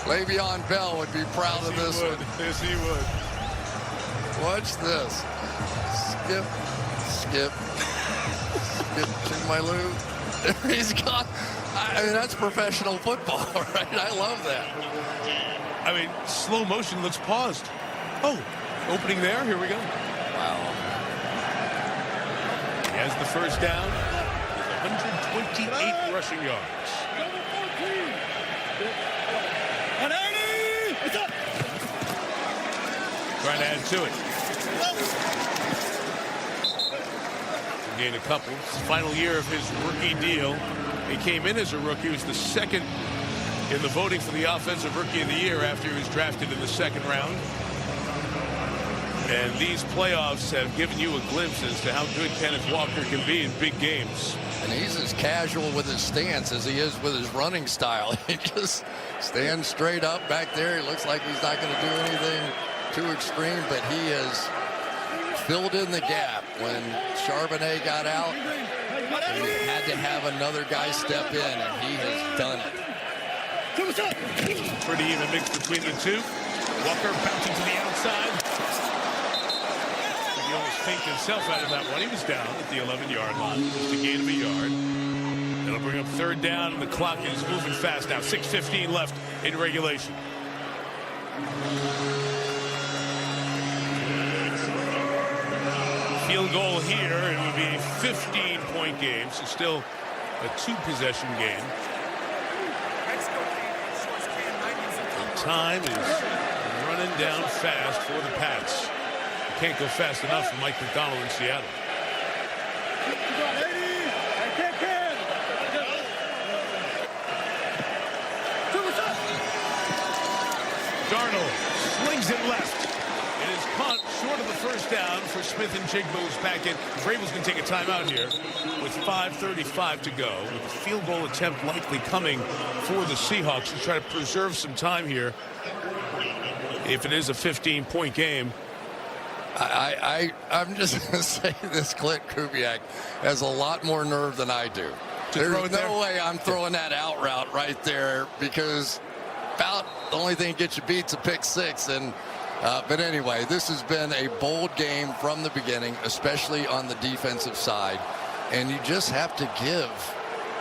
Le'Veon Bell would be proud of this one. Yes, he would. Watch this. Skip, skip, skip to my loop. He's gone. I mean, that's professional football, right? I love that. I mean, slow motion looks paused. Oh, opening there. Here we go. Wow. He has the first down. 128 rushing yards. Trying to add to it. Gained a couple. It's the final year of his rookie deal. He came in as a rookie. He was the second in the voting for the Offensive Rookie of the Year after he was drafted in the 2nd round. And these playoffs have given you a glimpse as to how good Kenneth Walker can be in big games. And he's as casual with his stance as he is with his running style. He just stands straight up back there. He looks like he's not going to do anything too extreme, but he has filled in the gap. When Charbonnet got out, he had to have another guy step in, and he has done it. Pretty even mix between the two. Walker bouncing to the outside. He almost faked himself out of that one. He was down at the 11-yard line. Just a gain of a yard. It'll bring up 3rd down, and the clock is moving fast now. 6:15 left in regulation. Field goal here, it would be a 15-point game, so still a 2-possession game. The time is running down fast for the Pats. Can't go fast enough for Mike McDonald in Seattle. first down for Smith and Jigba, who's back in. Vrabel's going to take a timeout here with 5:35 to go. With a field goal attempt likely coming for the Seahawks to try to preserve some time here if it is a 15-point game. I'm just going to say this Clint Kubiak has a lot more nerve than I do. There's no way I'm throwing that out route right there, because about the only thing that gets you beat's a pick six. And but anyway, this has been a bold game from the beginning, especially on the defensive side. And you just have to give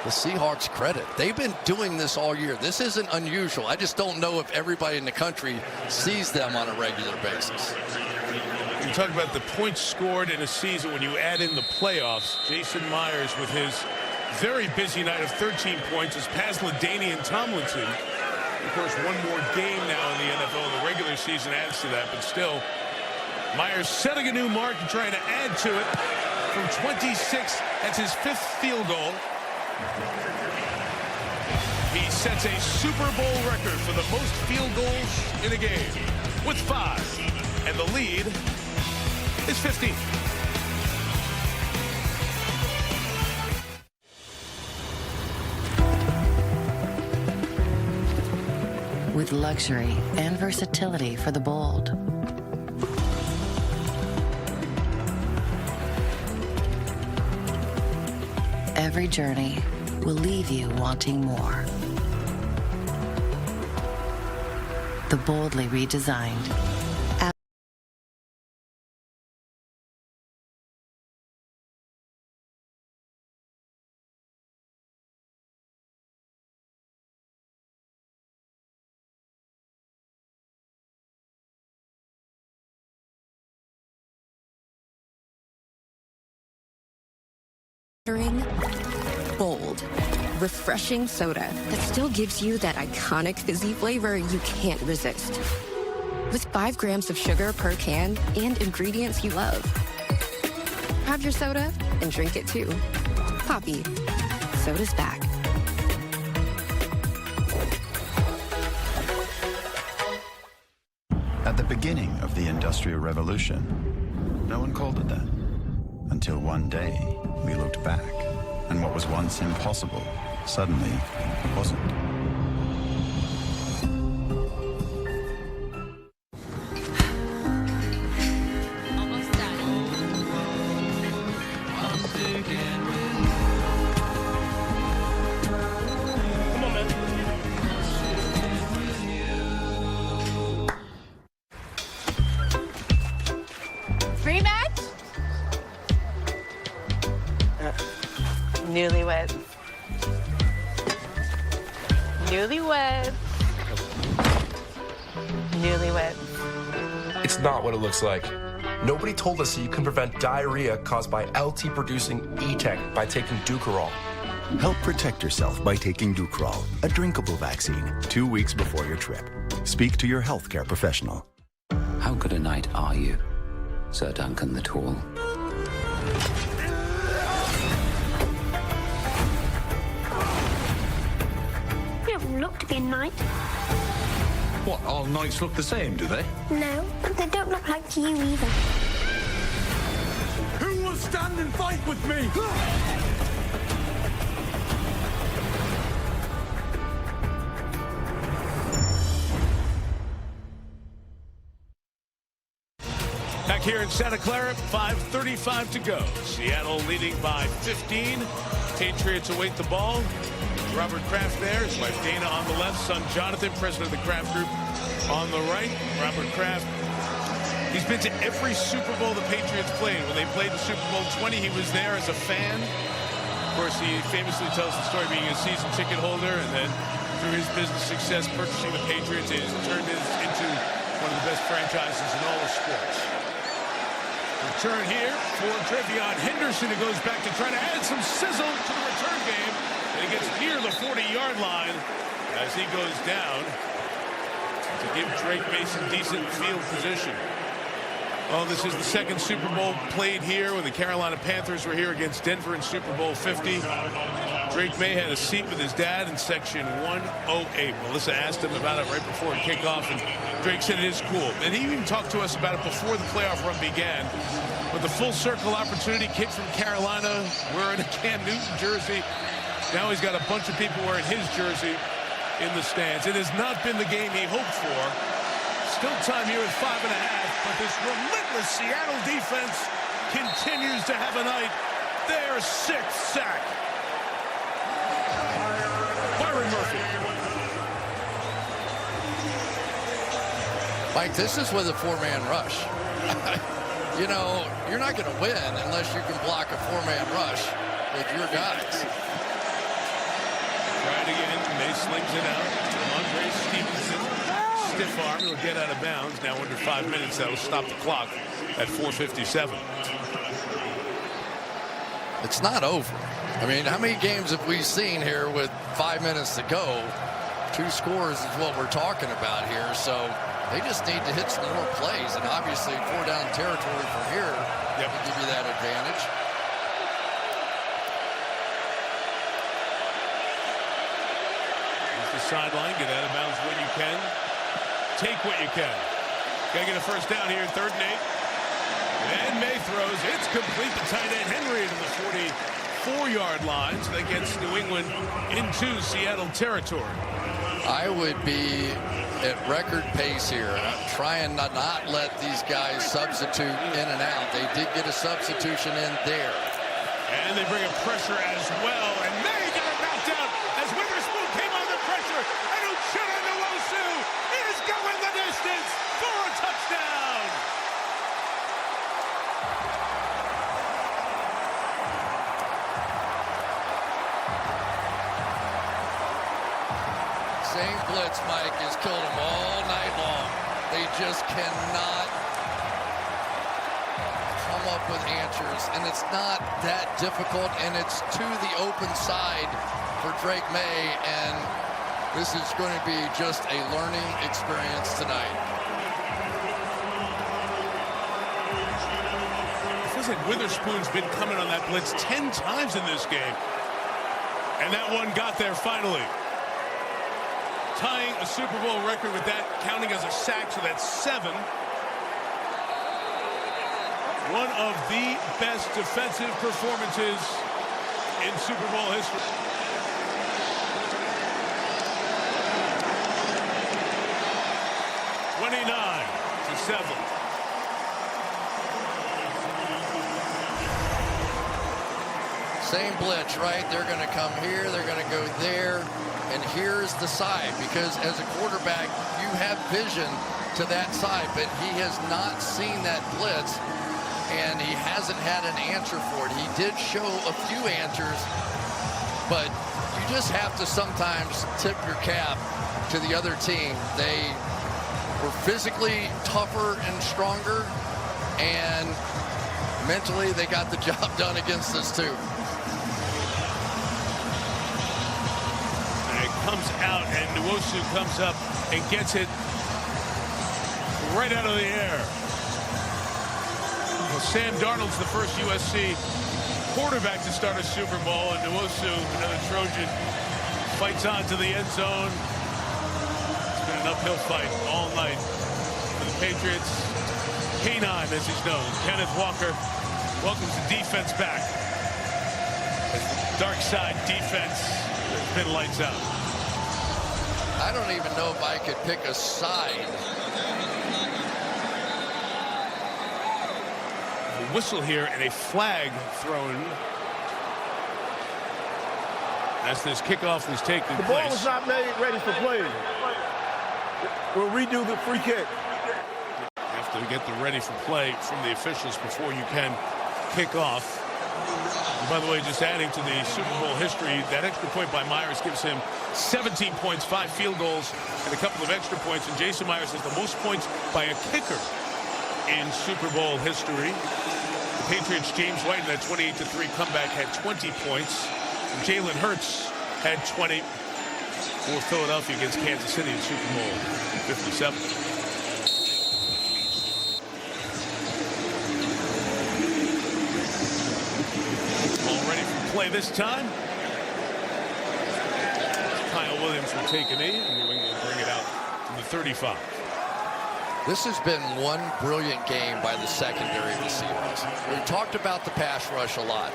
the Seahawks credit. They've been doing this all year. This isn't unusual. I just don't know if everybody in the country sees them on a regular basis. You talk about the points scored in a season when you add in the playoffs. Jason Myers, with his very busy night of 13 points, has passed LaDainian Tomlinson. Of course, one more game now in the NFL. The regular season adds to that, but still, Myers setting a new mark and trying to add to it from 26. That's his 5th field goal. He sets a Super Bowl record for the most field goals in a game with 5, and the lead is 15. With luxury and versatility for the bold. Every journey will leave you wanting more. The boldly redesigned bold, refreshing soda that still gives you that iconic fizzy flavor you can't resist. With 5 grams of sugar per can and ingredients you love. Have your soda and drink it too. Poppy, soda's back. At the beginning of the Industrial Revolution, no one called it that. Until one day, we looked back, and what was once impossible suddenly wasn't. Almost done. Come on, man. Free match? Newlyweds. Newlyweds. Newlyweds. It's not what it looks like. Nobody told us that you can prevent diarrhea caused by LT-producing E-Tech by taking Ducarol. Help protect yourself by taking Ducarol, a drinkable vaccine, 2 weeks before your trip. Speak to your healthcare professional. How good a knight are you, Sir Duncan the Tall? You don't look to be a knight. What, all knights look the same, do they? No, but they don't look like you either. Who will stand and fight with me? Back here in Santa Clara, 5:35 to go. Seattle leading by 15. Patriots await the ball. Robert Kraft there, his wife Dana on the left, son Jonathan, president of the Kraft Group, on the right. Robert Kraft, he's been to every Super Bowl the Patriots played. When they played the Super Bowl 20, he was there as a fan. Of course, he famously tells the story being a season ticket holder, and then through his business success purchasing the Patriots, he has turned this into one of the best franchises in all of sports. Return here for Trevion Henderson, who goes back to try to add some sizzle to the return game. And he gets near the 40-yard line as he goes down to give Drake Mason decent field position. Well, this is the second Super Bowl played here when the Carolina Panthers were here against Denver in Super Bowl 50. Drake May had a seat with his dad in section 108. Melissa asked him about it right before kickoff, and Drake said it is cool. And he even talked to us about it before the playoff run began. With the full circle opportunity, kid from Carolina wearing a Cam Newton jersey. Now he's got a bunch of people wearing his jersey in the stands. It has not been the game he hoped for. Still time here at 5.5, but this relentless Seattle defense continues to have a night. Their 6th sack. Byron Murphy. Mike, this is with a 4-man rush. You know, you're not going to win unless you can block a 4-man rush with your guys. Try it again. May slings it out. Andre Stevenson. Stiff arm. He'll get out of bounds. Now under 5 minutes. That'll stop the clock at 4:57. It's not over. I mean, how many games have we seen here with 5 minutes to go? 2 scores is what we're talking about here. So they just need to hit some more plays. And obviously 4-down territory from here will give you that advantage. Here's the sideline. Get out of bounds when you can. Take what you can. Got to get a first down here, 3rd and 8. And May throws. It's complete. The tight end Henry to the 44-yard line. So that gets New England into Seattle territory. I would be at record pace here. I'm trying not let these guys substitute in and out. They did get a substitution in there. And they bring a pressure as well. And May got it knocked out as Witherspoon came under pressure. And Uchenna Nwosu is going the distance for a touchdown. Same blitz, Mike, has killed them all night long. They just cannot come up with answers, and it's not that difficult, and it's to the open side for Drake May, and this is going to be just a learning experience tonight. It feels like Witherspoon's been coming on that blitz 10 times in this game, and that one got there finally. Tying a Super Bowl record with that, counting as a sack, so that's 7. One of the best defensive performances in Super Bowl history. $29-7. Same blitz, right? They're going to come here, they're going to go there. And here's the side, because as a quarterback, you have vision to that side, but he has not seen that blitz, and he hasn't had an answer for it. He did show a few answers, but you just have to sometimes tip your cap to the other team. They were physically tougher and stronger, and mentally they got the job done against us too. Comes out, and Nwosu comes up and gets it right out of the air. Well, Sam Darnold's the first USC quarterback to start a Super Bowl, and Nwosu, another Trojan, fights on to the end zone. It's been an uphill fight all night for the Patriots. K9, as he's known, Kenneth Walker welcomes the defense back. As the dark side defense has been lights out. I don't even know if I could pick a side. A whistle here and a flag thrown as this kickoff is taking place. The ball was not made ready for play. We'll redo the free kick. You have to get the ready for play from the officials before you can kick off. And by the way, just adding to the Super Bowl history, that extra point by Myers gives him 17 points, 5 field goals, and a couple of extra points. And Jason Myers has the most points by a kicker in Super Bowl history. The Patriots' James White in that 28-3 comeback had 20 points. And Jalen Hurts had 20 for Philadelphia against Kansas City in Super Bowl 57. Play this time. Williams will take a knee, and New England will bring it out to the 35. This has been one brilliant game by the secondary of the Seahawks. We've talked about the pass rush a lot,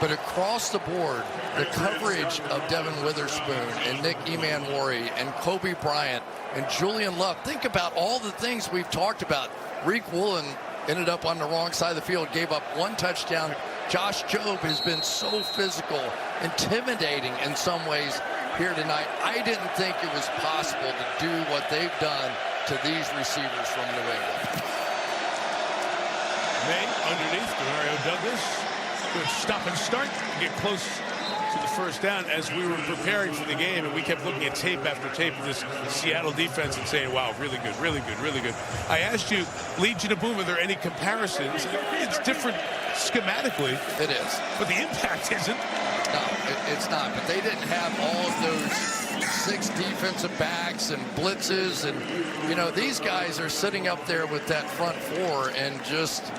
but across the board, the coverage of Devin Witherspoon and Nick Emanwari and Kobe Bryant and Julian Love. Think about all the things we've talked about. Reek Woolen ended up on the wrong side of the field, gave up 1 touchdown. Josh Jobe has been so physical, intimidating in some ways here tonight. I didn't think it was possible to do what they've done to these receivers from New England. May underneath, Demario Douglas. Good stop and start to get close to the first down as we were preparing for the game, and we kept looking at tape after tape of this Seattle defense and saying, wow, really good, really good, really good. I asked you, Legion of Boom, are there any comparisons? It's different schematically. It is. But the impact isn't. No, it's not. But they didn't have all of those 6 defensive backs and blitzes. And, you know, these guys are sitting up there with that front 4 and just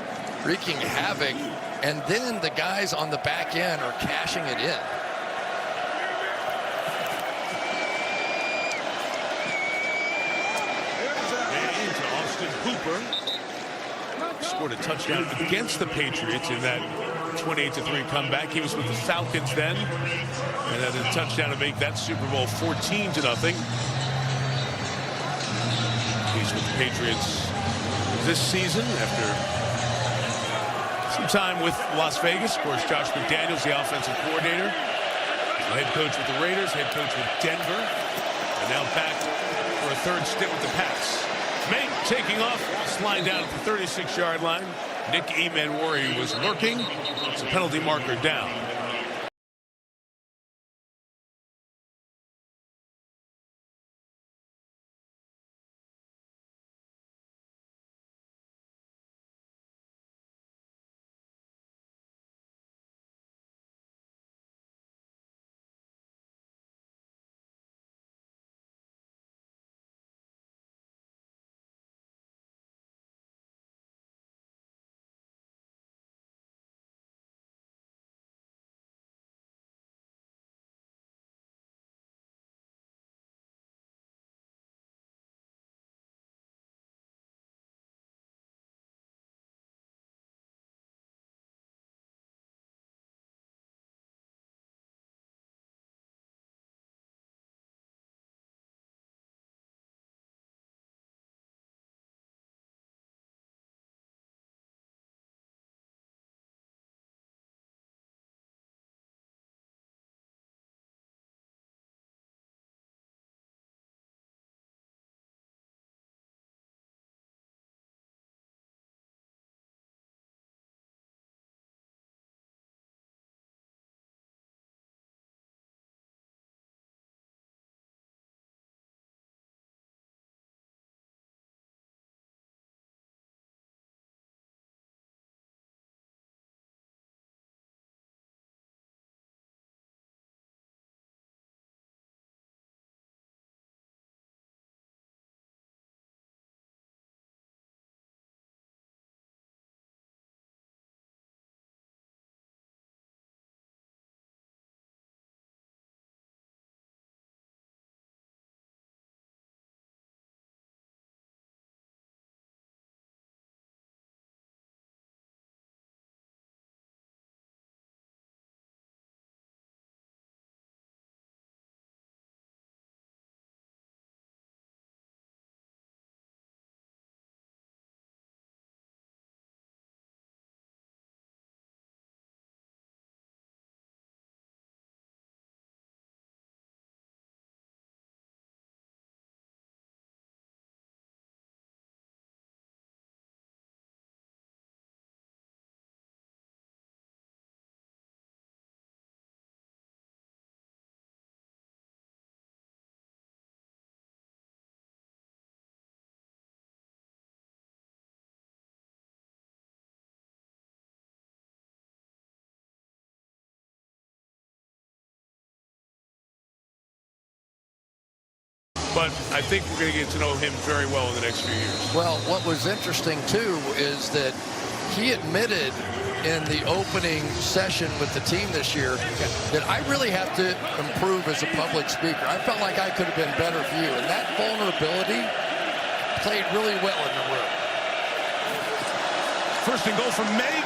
wreaking havoc. And then the guys on the back end are cashing it in. And to Austin Hooper. Scored a touchdown against the Patriots in that 28-3 comeback. He was with the Falcons then, and had a touchdown to make that Super Bowl 14-0. He's with the Patriots this season after some time with Las Vegas. Of course, Josh McDaniels, the offensive coordinator, head coach with the Raiders, head coach with Denver, and now back for a 3rd stint with the Pats. May taking off, sliding down at the 36-yard line. Nick Emanwari was lurking. It's a penalty marker down. But I think we're going to get to know him very well in the next few years. Well, what was interesting, too, is that he admitted in the opening session with the team this year that I really have to improve as a public speaker. I felt like I could have been better for you, and that vulnerability played really well in the room. First and goal from May.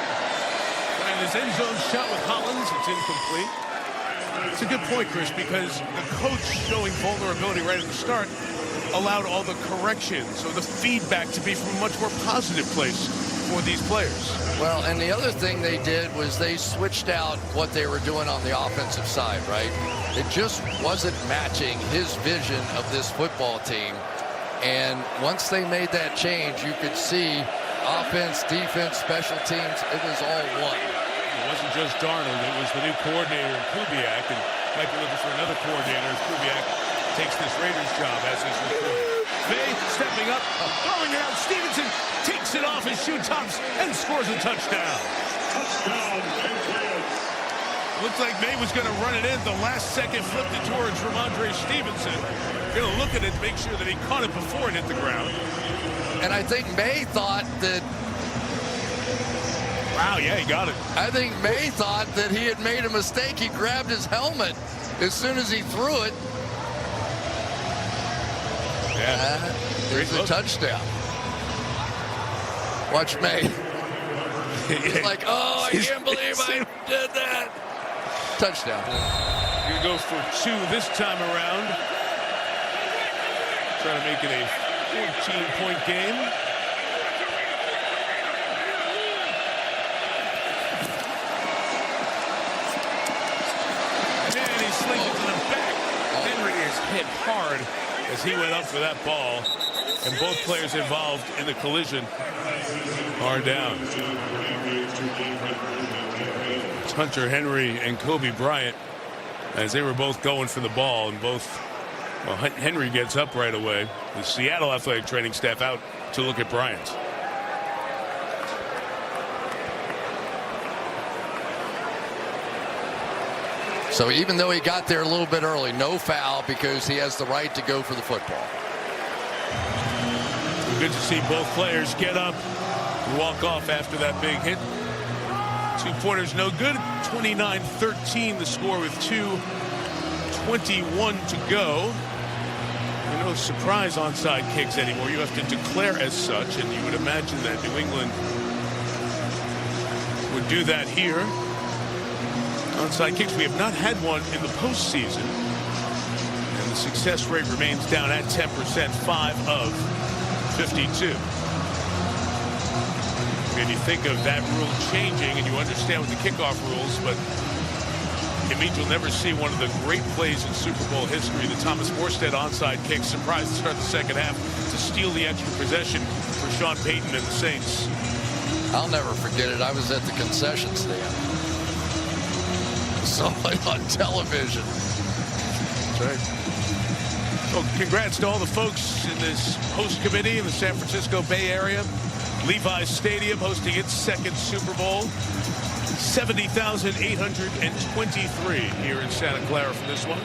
And his end zone shot with Hollins. It's incomplete. It's a good point, Chris, because the coach showing vulnerability right at the start allowed all the corrections or the feedback to be from a much more positive place for these players. Well, and the other thing they did was they switched out what they were doing on the offensive side, right? It just wasn't matching his vision of this football team. And once they made that change, you could see offense, defense, special teams, it was all one. It wasn't just Darnold, it was the new coordinator, Kubiak, and might be looking for another coordinator if Kubiak takes this Raiders job as his recruit. May stepping up, throwing it out. Stevenson takes it off his shoe tops and scores a touchdown. Looks like May was going to run it in. The last second flipped it towards Ramondre Stevenson. Going to look at it, make sure that he caught it before it hit the ground. And I think May thought that... Wow, yeah, he got it. I think May thought that he had made a mistake. He grabbed his helmet as soon as he threw it. Yeah. There's a touchdown. Watch May. He's like, oh, I can't believe I did that. Touchdown. Going to go for 2 this time around. Trying to make it a 14-point game. And he slings it to the back. Henry is hit hard as he went up for that ball. And both players involved in the collision are down. It's Hunter Henry and Kobe Bryant as they were both going for the ball, and both, well, Henry gets up right away. The Seattle athletic training staff out to look at Bryant. So even though he got there a little bit early, no foul because he has the right to go for the football. Good to see both players get up and walk off after that big hit. 2-pointers no good. 29-13 the score with 2:21 to go. There are no surprise onside kicks anymore. You have to declare as such, and you would imagine that New England would do that here. Onside kicks, we have not had one in the postseason. And the success rate remains down at 10%, 5 of 52. And you think of that rule changing, and you understand with the kickoff rules, but it means you'll never see one of the great plays in Super Bowl history, the Thomas Morstead onside kick, surprised to start the second half to steal the extra possession for Sean Payton and the Saints. I'll never forget it. I was at the concession stand. Saw it on television. That's right. Well, congrats to all the folks in this host committee in the San Francisco Bay Area. Levi's Stadium hosting its second Super Bowl. 70,823 here in Santa Clara for this one.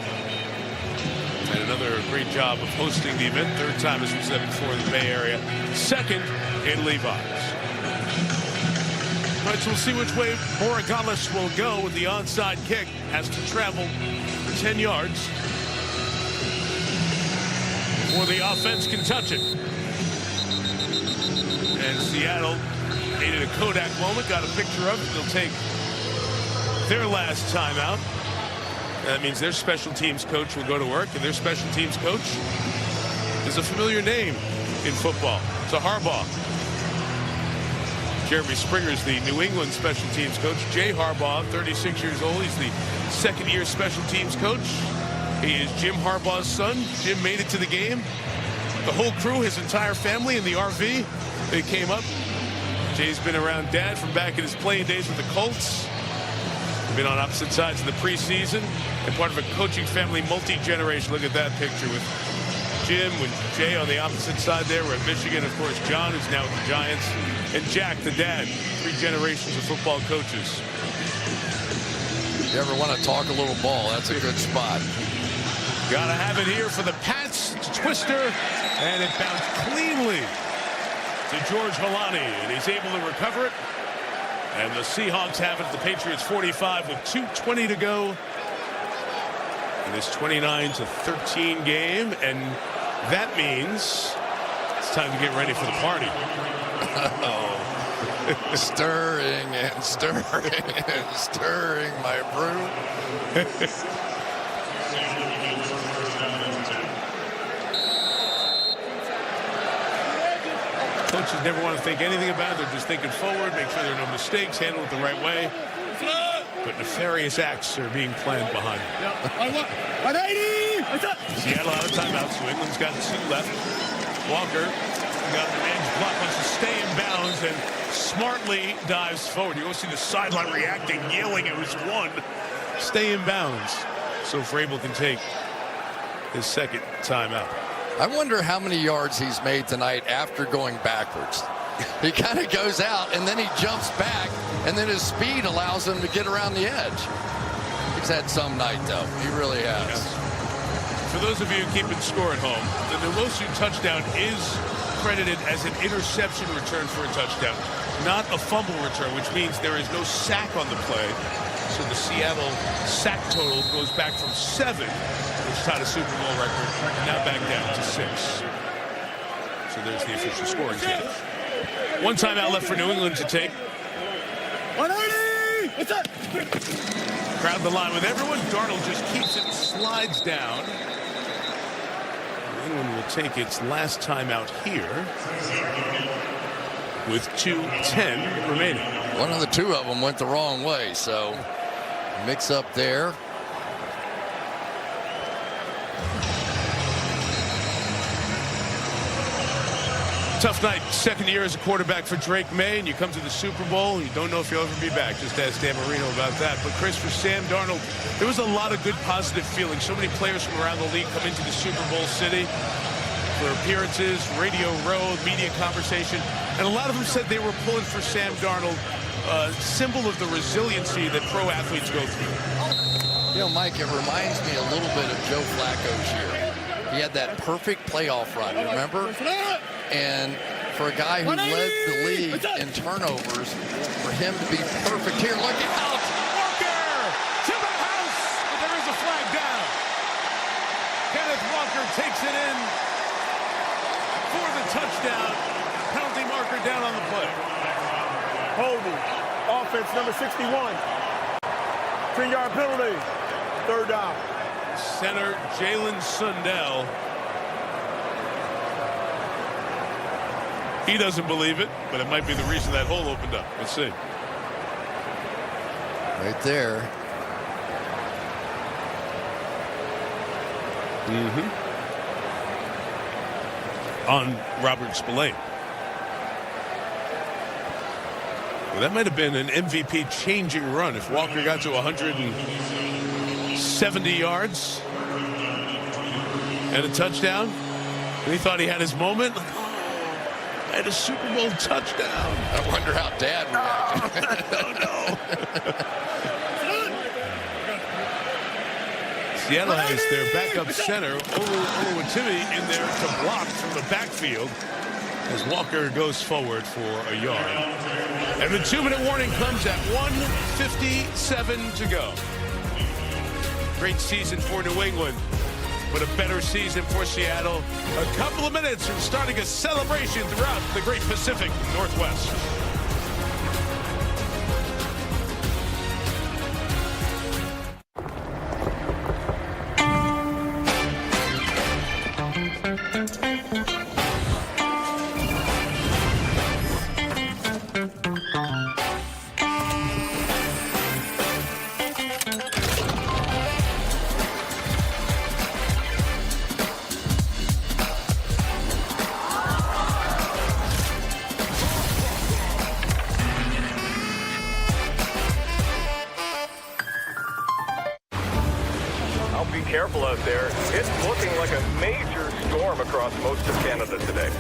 And another great job of hosting the event. Third time, as we said before, in the Bay Area. Second in Levi's. All right, so we'll see which way Borregales will go with the onside kick. Has to travel for 10 yards before the offense can touch it. And Seattle needed a Kodak moment, got a picture of it. They'll take their last timeout. That means their special teams coach will go to work, and their special teams coach is a familiar name in football. It's a Harbaugh. Jeremy Springer is the New England special teams coach. Jay Harbaugh, 36 years old. He's the second-year special teams coach. He is Jim Harbaugh's son. Jim made it to the game. The whole crew, his entire family in the RV, they came up. Jay's been around Dad from back in his playing days with the Colts. Been on opposite sides of the preseason and part of a coaching family multi-generation. Look at that picture with Jim, with Jay on the opposite side there. We're at Michigan, of course, John, who's now with the Giants, and Jack, the dad. 3 generations of football coaches. If you ever want to talk a little ball, that's a good spot. Gotta have it here for the Pats. It's Twister, and it bounced cleanly to George Holani, and he's able to recover it And the Seahawks have it at the Patriots 45 with 2:20 to go in this 29-13 game. And that means it's time to get ready for the party. Stirring and stirring and stirring, my brew. Coaches never want to think anything about it. They're just thinking forward, make sure there are no mistakes, handle it the right way. But nefarious acts are being planned behind them. Seattle out of timeouts. New England's got 2 left. Walker got an edge block, wants to stay in bounds, and smartly dives forward. You go see the sideline reacting, yelling. It was 1. Stay in bounds. So Vrabel can take his second timeout. I wonder how many yards he's made tonight after going backwards. He kind of goes out, and then he jumps back, and then his speed allows him to get around the edge. He's had some night, though. He really has. Yes. For those of you keeping score at home, the Nwosu touchdown is credited as an interception return for a touchdown, not a fumble return, which means there is no sack on the play. So the Seattle sack total goes back from 7, which tied a Super Bowl record, now back down to 6. So there's the official scoring change. 1 timeout left for New England to take. 180! What's up? Crowd the line with everyone. Darnold just keeps it and slides down. New England will take its last timeout here with 2:10 remaining. One of the 2 of them went the wrong way, so mix up there. Tough night. Second year as a quarterback for Drake May, and you come to the Super Bowl, you don't know if you'll ever be back. Just ask Dan Marino about that. But Chris, for Sam Darnold, there was a lot of good positive feelings. So many players from around the league come into the Super Bowl city for appearances, Radio Row, media conversation, and a lot of them said they were pulling for Sam Darnold, a symbol of the resiliency that pro athletes go through. You know, Mike, it reminds me a little bit of Joe Flacco's year. He had that perfect playoff run, remember? And for a guy who led the league in turnovers, for him to be perfect here, look out! Walker to the house, but there is a flag down. Kenneth Walker takes it in for the touchdown. Penalty marker down on the play. Holding. Offense number 61. 10-yard penalty. 3rd down. Center Jalen Sundell. He doesn't believe it, but it might be the reason that hole opened up. Let's see. Right there. On Robert Spillane. Well, that might have been an MVP changing run if Walker got to 170 yards and a touchdown. And he thought he had his moment. And a Super Bowl touchdown. I wonder how Dad reacted. Oh, no. Seattle has their backup center, Oluwatimi, in there to block from the backfield as Walker goes forward for a yard. And the 2-minute warning comes at 1:57 to go. Great season for New England, but a better season for Seattle. A couple of minutes from starting a celebration throughout the Great Pacific Northwest. Careful out there. It's looking like a major storm across most of Canada today.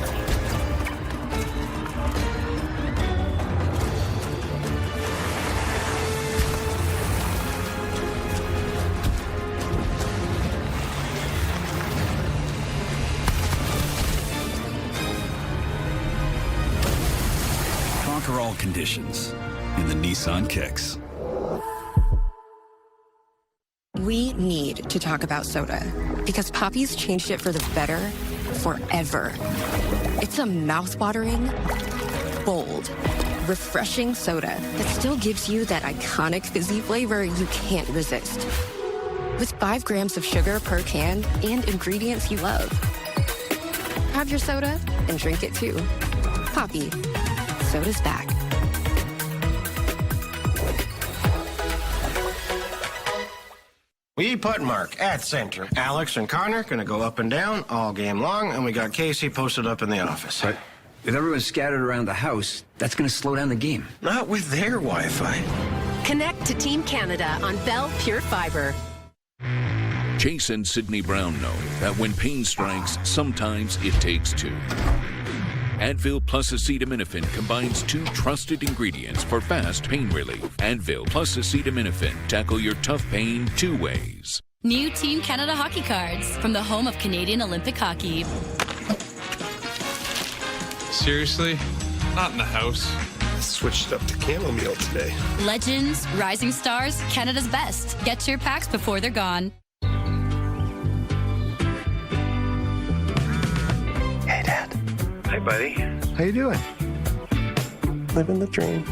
Conquer all conditions. in the Nissan Kicks. We need to talk about soda because Poppy's changed it for the better forever. It's a mouth-watering, bold, refreshing soda that still gives you that iconic fizzy flavor you can't resist. With 5 grams of sugar per can and ingredients you love. Have your soda and drink it too. Poppy, soda's back. We put Mark at center. Alex and Connor gonna go up and down all game long, and we got Casey posted up in the office. But if everyone's scattered around the house, that's going to slow down the game. Not with their Wi-Fi. Connect to Team Canada on Bell Pure Fiber. Chase and Sidney Brown know that when pain strikes, sometimes it takes two. Advil plus acetaminophen combines 2 trusted ingredients for fast pain relief. Advil plus acetaminophen. Tackle your tough pain 2 ways. New Team Canada hockey cards from the home of Canadian Olympic Hockey. Seriously? Not in the house. I switched up to chamomile today. Legends, Rising Stars, Canada's best. Get your packs before they're gone. Hey, Dad. Hey, buddy. How you doing? Living the dream.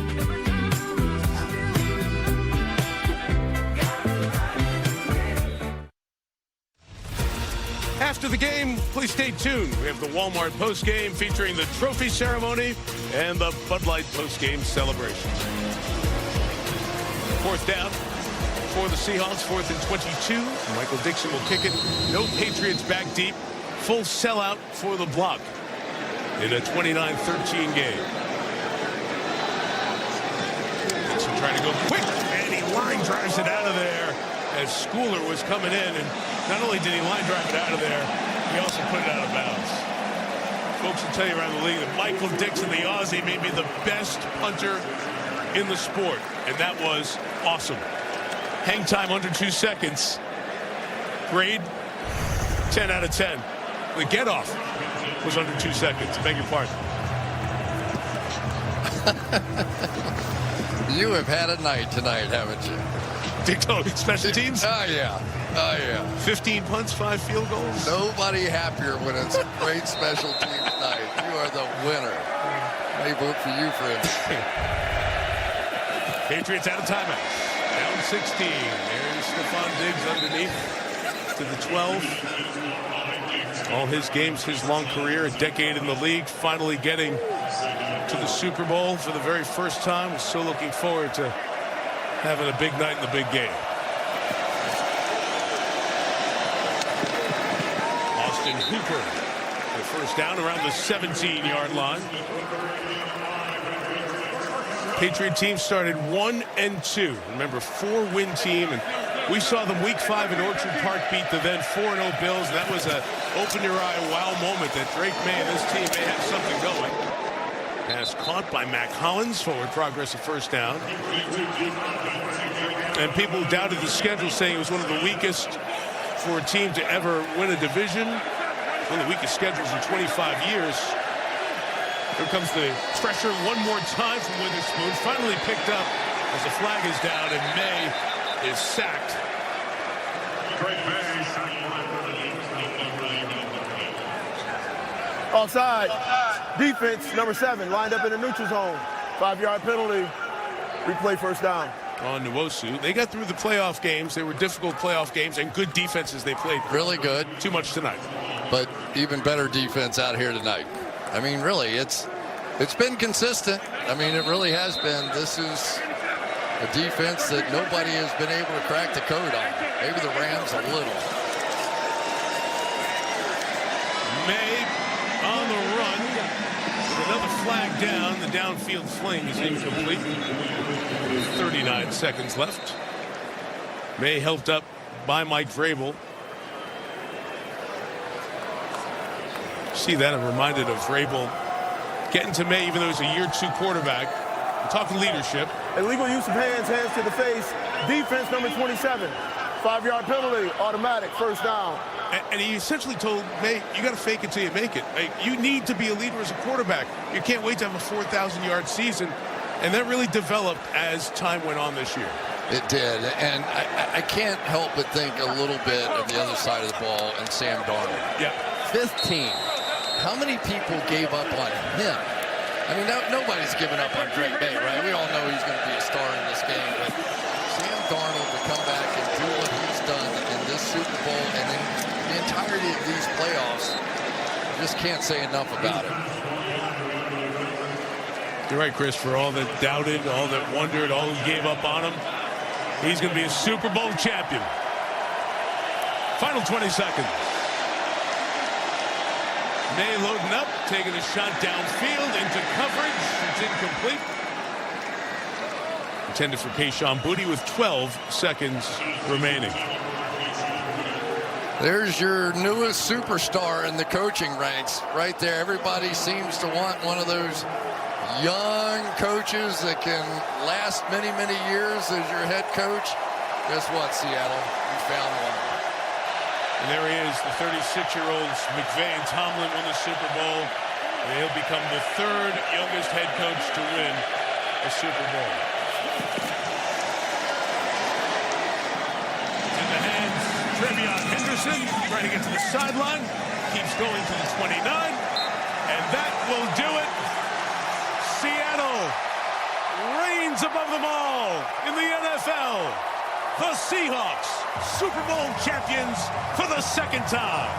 After the game, please stay tuned. We have the Walmart postgame featuring the trophy ceremony and the Bud Light postgame celebration. 4th down for the Seahawks, 4th and 22. Michael Dixon will kick it. No Patriots back deep. Full sellout for the block in a 29-13 game. Dixon trying to go quick, and he line drives it out of there as Schooler was coming in, and not only did he line drive it out of there, he also put it out of bounds. Folks will tell you around the league that Michael Dixon, the Aussie, may be the best punter in the sport, and that was awesome. Hang time under 2 seconds. Grade 10 out of 10. The get off was under 2 seconds. Beg your pardon. You have had a night tonight, haven't you? Special teams? Oh, yeah. Oh, yeah. 15 punts, 5 field goals. Nobody happier when it's a great special teams night. You are the winner. I vote for you, friend. Patriots out of timeout. Down 16. There's Stephon Diggs underneath to the 12. All his games, his long career, a decade in the league, finally getting to the Super Bowl for the very first time. We're so looking forward to having a big night in the big game. Austin Hooper, the first down around the 17-yard line. Patriot team started 1-2. Remember, 4-win team, and we saw them week 5 at Orchard Park beat the then 4-0 Bills. That was a open-your-eye wow moment that Drake May and this team may have something going. Pass caught by Mac Hollins. Forward progress, a first down. And people doubted the schedule, saying it was one of the weakest for a team to ever win a division. One of the weakest schedules in 25 years. Here comes the pressure one more time from Witherspoon. Finally picked up as the flag is down and May is sacked. Offside. Defense, number 7, lined up in the neutral zone. 5-yard penalty. Replay first down. On Nwosu. They got through the playoff games. They were difficult playoff games and good defenses they played. Really good. Too much tonight. But even better defense out here tonight. I mean, really, it's been consistent. I mean, it really has been. This is a defense that nobody has been able to crack the code on. Maybe the Rams a little. May on the run. With another flag down. The downfield fling is incomplete. 39 seconds left. May helped up by Mike Vrabel. See that? I'm reminded of Vrabel getting to May, even though he's a year 2 quarterback. I'm talking leadership. Illegal use of hands to the face. Defense number 27. 5-yard penalty, automatic, first down. And he essentially told May, you got to fake it till you make it. You need to be a leader as a quarterback. You can't wait to have a 4,000-yard season. And that really developed as time went on this year. It did, and I can't help but think a little bit of the other side of the ball and Sam Darnold. Yeah. 15. How many people gave up on him? I mean, nobody's given up on Drake May, right? We all know he's going to be a star in this game, but Sam Darnold to come back and do what he's done in this Super Bowl and in the entirety of these playoffs, just can't say enough about it. You're right, Chris, for all that doubted, all that wondered, all who gave up on him. He's going to be a Super Bowl champion. Final 20 seconds. May loading up, taking a shot downfield into coverage. It's incomplete. Intended for Kayshon Boutte with 12 seconds remaining. There's your newest superstar in the coaching ranks right there. Everybody seems to want one of those young coaches that can last many, many years as your head coach. Guess what, Seattle? You found one. And there he is, the 36-year-olds. McVay and Tomlin won the Super Bowl. And he'll become the third youngest head coach to win a Super Bowl. It's in the hands of Trevion Henderson, trying to get to the sideline. Keeps going to the 29. And that will do it. Seattle reigns above them all in the NFL. The Seahawks, Super Bowl champions for the second time.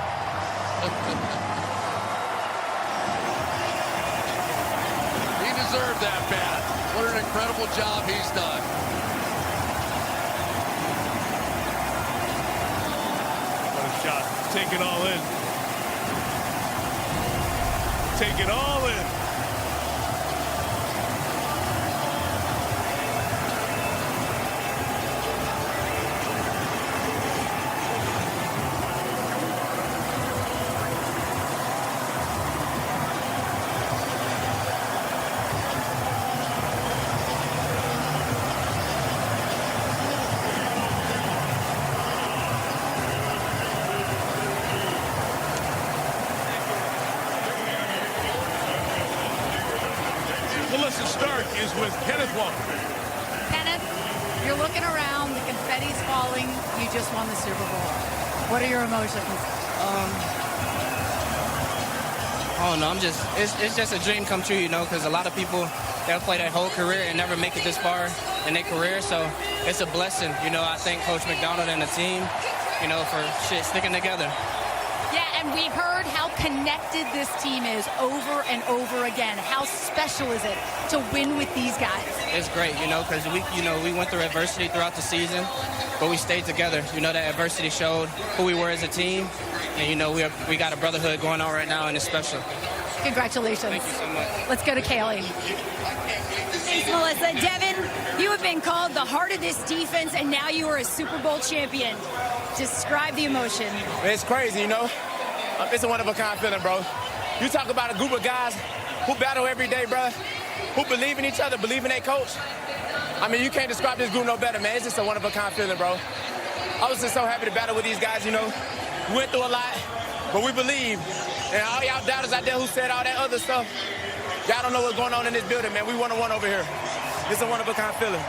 He deserved that, Pat. What an incredible job he's done. What a shot. Take it all in. Take it all in. Melissa Stark is with Kenneth Walker. Kenneth, you're looking around, the confetti's falling. You just won the Super Bowl. What are your emotions? I don't know. It's just a dream come true, you know, because a lot of people, they'll play their whole career and never make it this far in their career. So it's a blessing. You know, I thank Coach McDonald and the team, you know, for sticking together. Yeah, and we heard how connected this team is over and over again. How special is it to win with these guys? It's great, you know, because we went through adversity throughout the season, but we stayed together. You know, that adversity showed who we were as a team, and you know, we got a brotherhood going on right now, and it's special. Congratulations. Thank you so much. Let's go to Kaylee. Thanks, Melissa. Devin, you have been called the heart of this defense, and now you are a Super Bowl champion. Describe the emotion. It's crazy, you know. It's a one-of-a-kind feeling, bro. You talk about a group of guys who battle every day, bro, who believe in each other, believe in their coach. I mean, you can't describe this group no better, man. It's just a one-of-a-kind feeling, bro. I was just so happy to battle with these guys, you know. We went through a lot, but we believe. And all y'all doubters out there who said all that other stuff, y'all don't know what's going on in this building, man. We 1-1 over here. It's a one-of-a-kind feeling.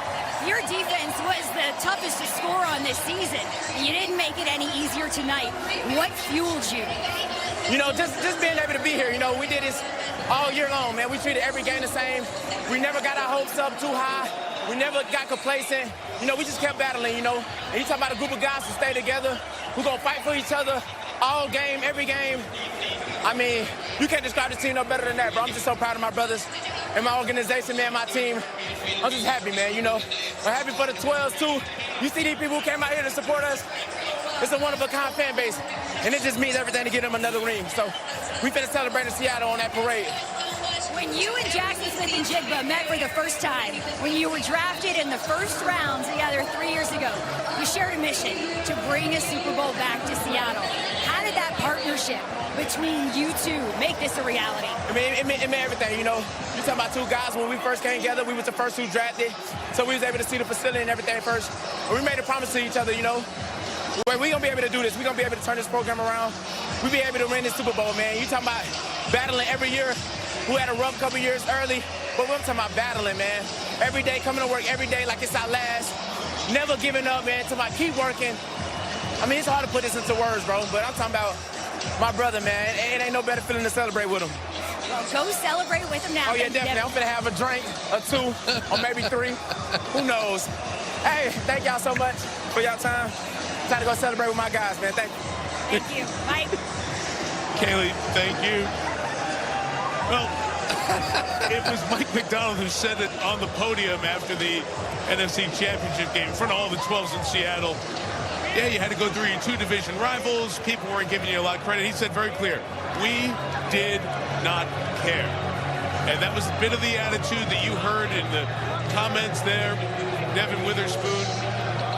Your defense was the toughest to score on this season. You didn't make it any easier tonight. What fueled you? You know, just being able to be here. You know, we did this all year long, man. We treated every game the same. We never got our hopes up too high. We never got complacent. You know, we just kept battling, you know. And you talk about a group of guys who stay together, who gonna fight for each other all game, every game. I mean, you can't describe the team no better than that, bro. I'm just so proud of my brothers and my organization, man, my team. I'm just happy, man, you know. I'm happy for the 12s, too. You see these people who came out here to support us? It's a one-of-a-kind fan base, and it just means everything to get them another ring. So we finna celebrate in Seattle on that parade. When you and Jackson Smith-Njigba met for the first time, when you were drafted in the first round together 3 years ago, you shared a mission to bring a Super Bowl back to Seattle. How did that partnership between you two make this a reality? I mean, it meant everything, you know. You talking about two guys, when we first came together, we was the first two drafted, so we was able to see the facility and everything first. And we made a promise to each other, you know. We gonna be able to do this. We gonna be able to turn this program around. We be able to win this Super Bowl, man. You talking about battling every year, who had a rough couple years early, But we're talking about battling, man. Every day, coming to work every day like it's our last. Never giving up, man. Talking about keep working. I mean, it's hard to put this into words, bro, but I'm talking about my brother, man. It ain't no better feeling to celebrate with him. Well, go celebrate with him now. Oh, yeah, definitely. I'm finna have a drink or two or maybe three. Who knows? Hey, thank y'all so much for y'all time. Time to go celebrate with my guys, man. Thank you. Thank you. Mike. Kaylee, thank you. Well, it was Mike Macdonald who said it on the podium after the NFC Championship game in front of all the 12s in Seattle. Yeah, you had to go through your two division rivals. People weren't giving you a lot of credit. He said very clear, we did not care. And that was a bit of the attitude that you heard in the comments there. Devin Witherspoon,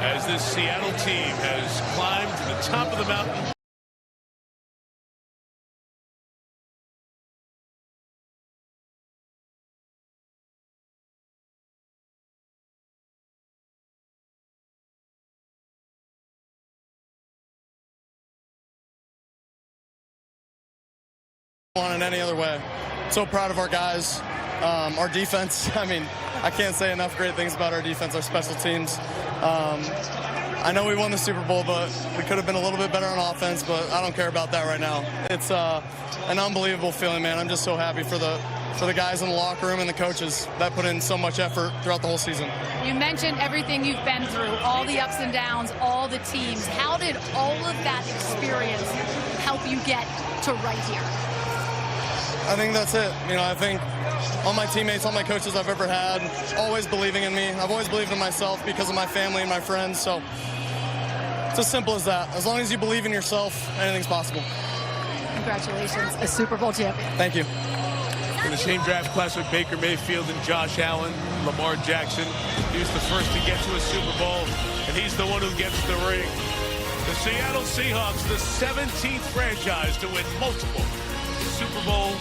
as this Seattle team has climbed to the top of the mountain. In any other way. So proud of our guys, our defense. I mean, I can't say enough great things about our defense, our special teams. I know we won the Super Bowl, but we could have been a little bit better on offense, but I don't care about that right now. It's an unbelievable feeling, man. I'm just so happy for the guys in the locker room and the coaches that put in so much effort throughout the whole season. You mentioned everything you've been through, all the ups and downs, all the teams. How did all of that experience help you get to right here? I think that's it. You know, I think all my teammates, all my coaches I've ever had, always believing in me. I've always believed in myself because of my family and my friends. So it's as simple as that. As long as you believe in yourself, anything's possible. Congratulations, a Super Bowl champion. Thank you. In the same draft class with Baker Mayfield and Josh Allen, Lamar Jackson. He was the first to get to a Super Bowl, and he's the one who gets the ring. The Seattle Seahawks, the 17th franchise to win multiple Super Bowl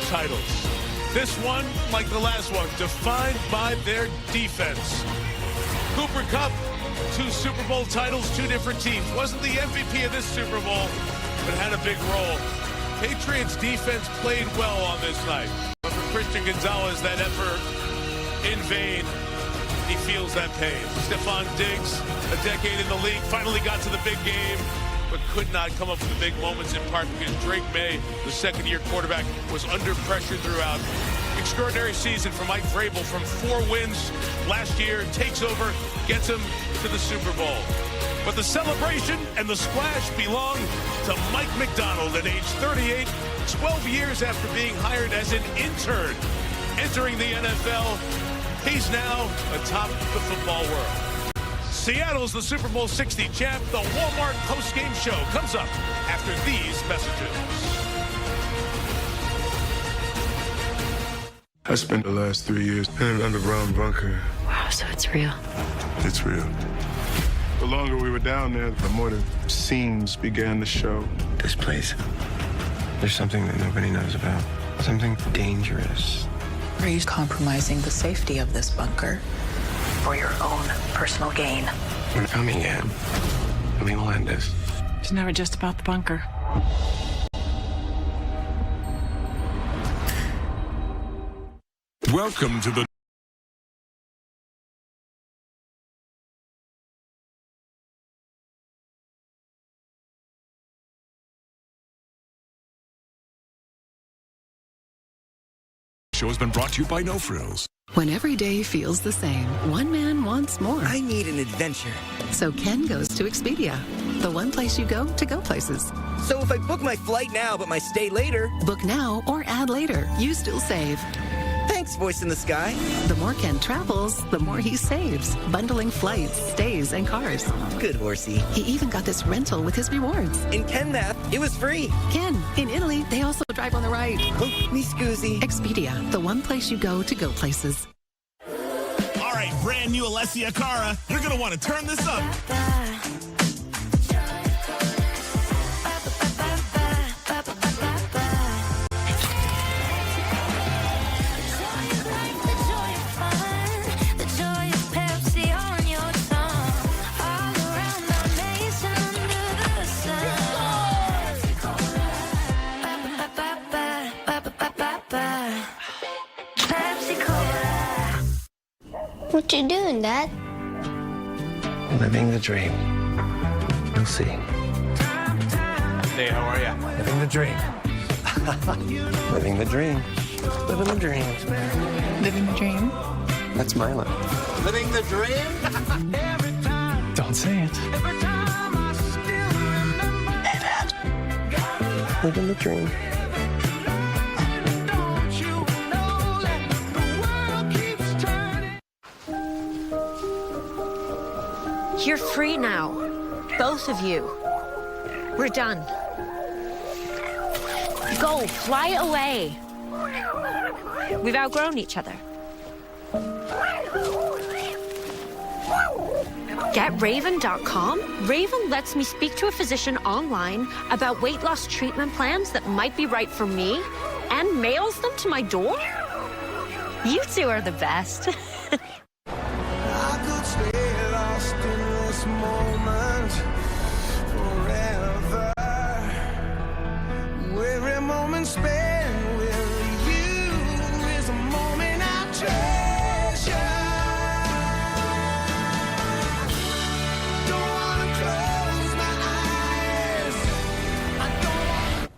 titles. This one, like the last one, defined by their defense. Cooper Kupp, 2 Super Bowl titles, 2 different teams. Wasn't the MVP of this Super Bowl, but had a big role. Patriots defense played well on this night. But for Christian Gonzalez, that effort in vain. He feels that pain. Stephon Diggs, a decade in the league, finally got to the big game, but could not come up with the big moments, in part because Drake May, the second-year quarterback, was under pressure throughout. Extraordinary season for Mike Vrabel from 4 wins last year, takes over, gets him to the Super Bowl. But the celebration and the splash belong to Mike Macdonald at age 38, 12 years after being hired as an intern, entering the NFL. He's now atop the football world. Seattle's the Super Bowl 60 champ. The Walmart postgame show comes up after these messages. I spent the last 3 years in an underground bunker. Wow, so it's real. It's real. The longer we were down there, the more the scenes began to show. This place, there's something that nobody knows about. Something dangerous. Are you compromising the safety of this bunker for your own personal gain? We're coming in. We will end this. It's never just about the bunker. Welcome to the show has been brought to you by No Frills. When every day feels the same, one man wants more. I need an adventure. So Ken goes to Expedia, the one place you go to go places. So if I book my flight now but my stay later... Book now or add later. You still save. Thanks, voice in the sky. The more Ken travels, the more he saves. Bundling flights, stays, and cars. Good horsey. He even got this rental with his rewards. In Ken math, it was free. Ken, in Italy, they also drive on the right. Oh, me scoozy. Expedia, the one place you go places. All right, brand new Alessia Cara. You're going to want to turn this up. Pepsi Cola. What you doing, Dad? Living the dream. You'll see. Hey, how are you? Living the dream. Living the dream. Living the dream. Living the dream. That's Milo. Living the dream? Don't say it. Hey, Dad. Living the dream. You're free now. Both of you. We're done. Go, fly away. We've outgrown each other. GetRaven.com? Raven lets me speak to a physician online about weight loss treatment plans that might be right for me and mails them to my door? You two are the best. Moment forever. Every moment spent with you is a moment I treasure. Don't wanna close my eyes. I don't want.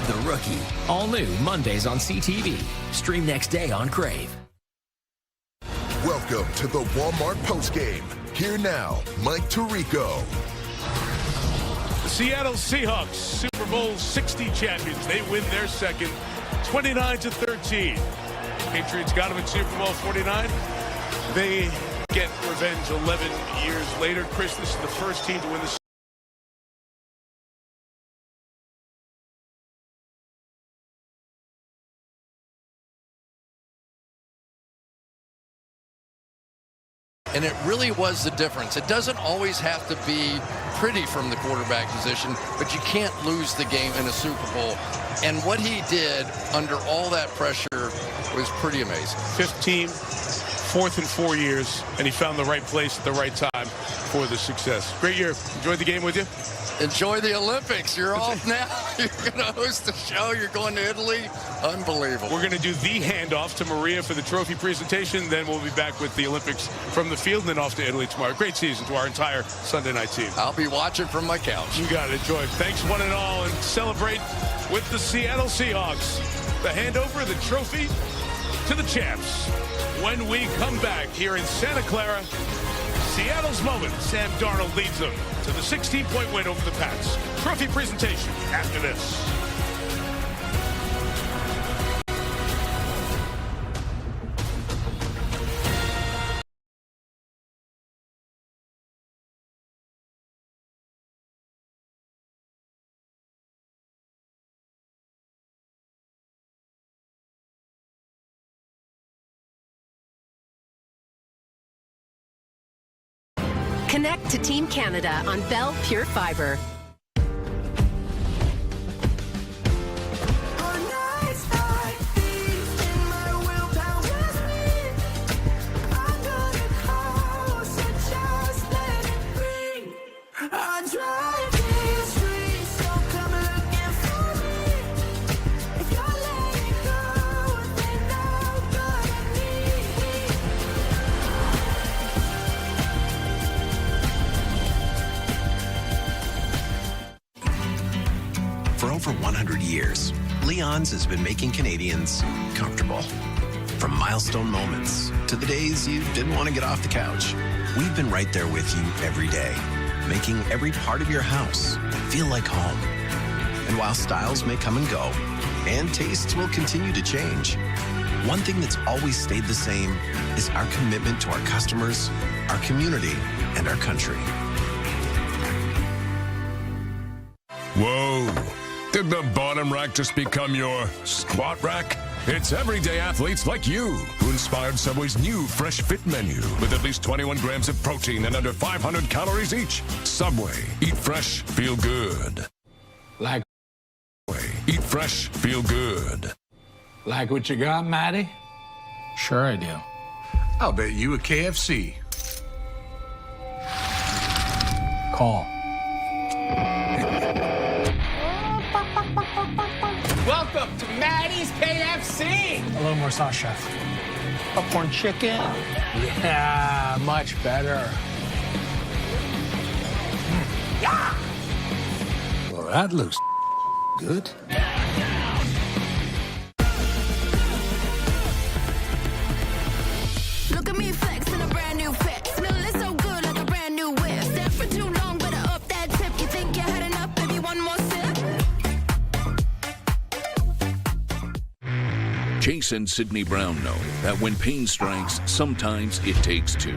The Rookie. All new Mondays on CTV. Stream next day on Crave. Welcome to the Walmart postgame. Here now, Mike Tirico. The Seattle Seahawks, Super Bowl 60 champions. They win their second, 29-13. Patriots got them in Super Bowl 49. They get revenge 11 years later. Chris, this is the first team to win the And it really was the difference. It doesn't always have to be pretty from the quarterback position, but you can't lose the game in a Super Bowl. And what he did under all that pressure was pretty amazing. 15, fourth in 4 years, and he found the right place at the right time for the success. Great year. Enjoyed the game with you? Enjoy the Olympics. You're off now. You're going to host the show. You're going to Italy. Unbelievable. We're going to do the handoff to Maria for the trophy presentation. Then we'll be back with the Olympics from the field and then off to Italy tomorrow. Great season to our entire Sunday night team. I'll be watching from my couch. You got it. Enjoy. Thanks one and all, and celebrate with the Seattle Seahawks. The handover, the trophy to the champs. When we come back here in Santa Clara, Seattle's moment. Sam Darnold leads them to the 16-point win over the Pats. Trophy presentation after this. Connect to Team Canada on Bell Pure Fiber. For over 100 years, Leon's has been making Canadians comfortable. From milestone moments to the days you didn't want to get off the couch, we've been right there with you every day, making every part of your house feel like home. And while styles may come and go, and tastes will continue to change, one thing that's always stayed the same is our commitment to our customers, our community, and our country. Whoa. Did the bottom rack just become your squat rack? It's everyday athletes like you who inspired Subway's new Fresh Fit menu with at least 21 grams of protein and under 500 calories each. Subway. Eat fresh, feel good. Like Eat fresh, feel good. Like what you got, Matty? Sure I do. I'll bet you a KFC. Call. Welcome to Maddie's KFC. A little more sauce, chef. Popcorn chicken. Yeah, much better. Yeah. Well, that looks good. Look at me flex in a brand new fit. Smelling so good like a brand new whip. Step for too long, better up that tip. You think you had enough, baby, one more sip. Chase and Sidney Brown know that when pain strikes, sometimes it takes two.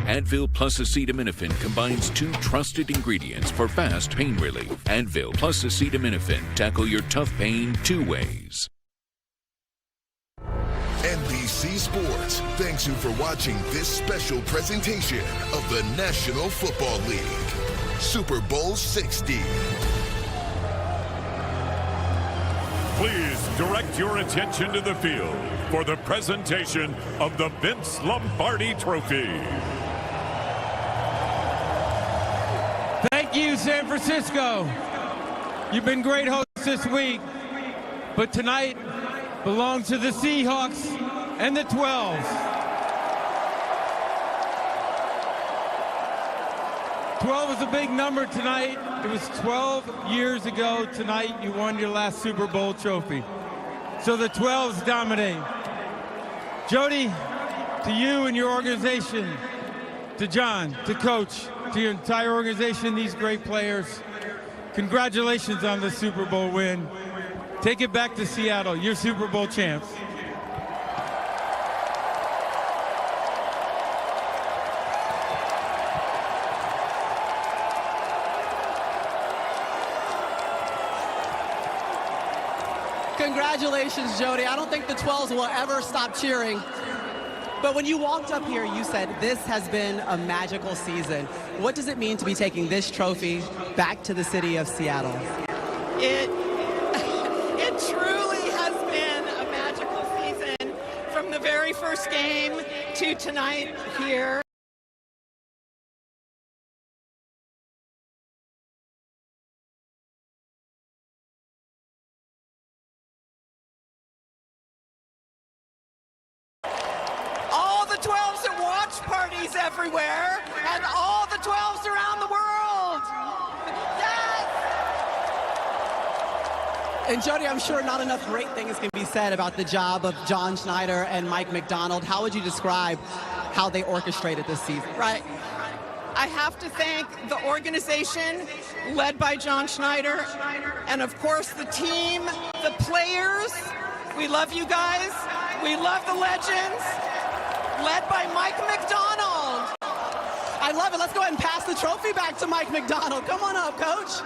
Advil plus acetaminophen combines two trusted ingredients for fast pain relief. Advil plus acetaminophen tackle your tough pain two ways. NBC Sports thanks you for watching this special presentation of the National Football League. Super Bowl 60. Please direct your attention to the field for the presentation of the Vince Lombardi Trophy. Thank you, San Francisco. You've been great hosts this week, but tonight belongs to the Seahawks and the 12s. 12 is a big number tonight. It was 12 years ago tonight you won your last Super Bowl trophy. So the 12s dominate. Jody, to you and your organization, to John, to Coach, to your entire organization, these great players, congratulations on the Super Bowl win. Take it back to Seattle. You're Super Bowl champs. Congratulations, Jody. I don't think the 12s will ever stop cheering. But when you walked up here, you said this has been a magical season. What does it mean to be taking this trophy back to the city of Seattle? It truly has been a magical season from the very first game to tonight here. All the 12s at watch parties everywhere, and all the 12s around the world. And Jody, I'm sure not enough great things can be said about the job of John Schneider and Mike Macdonald. How would you describe how they orchestrated this season? Right. I have to thank the organization led by John Schneider, and of course the team, the players. We love you guys. We love the legends, led by Mike Macdonald. I love it. Let's go ahead and pass the trophy back to Mike Macdonald. Come on up, Coach.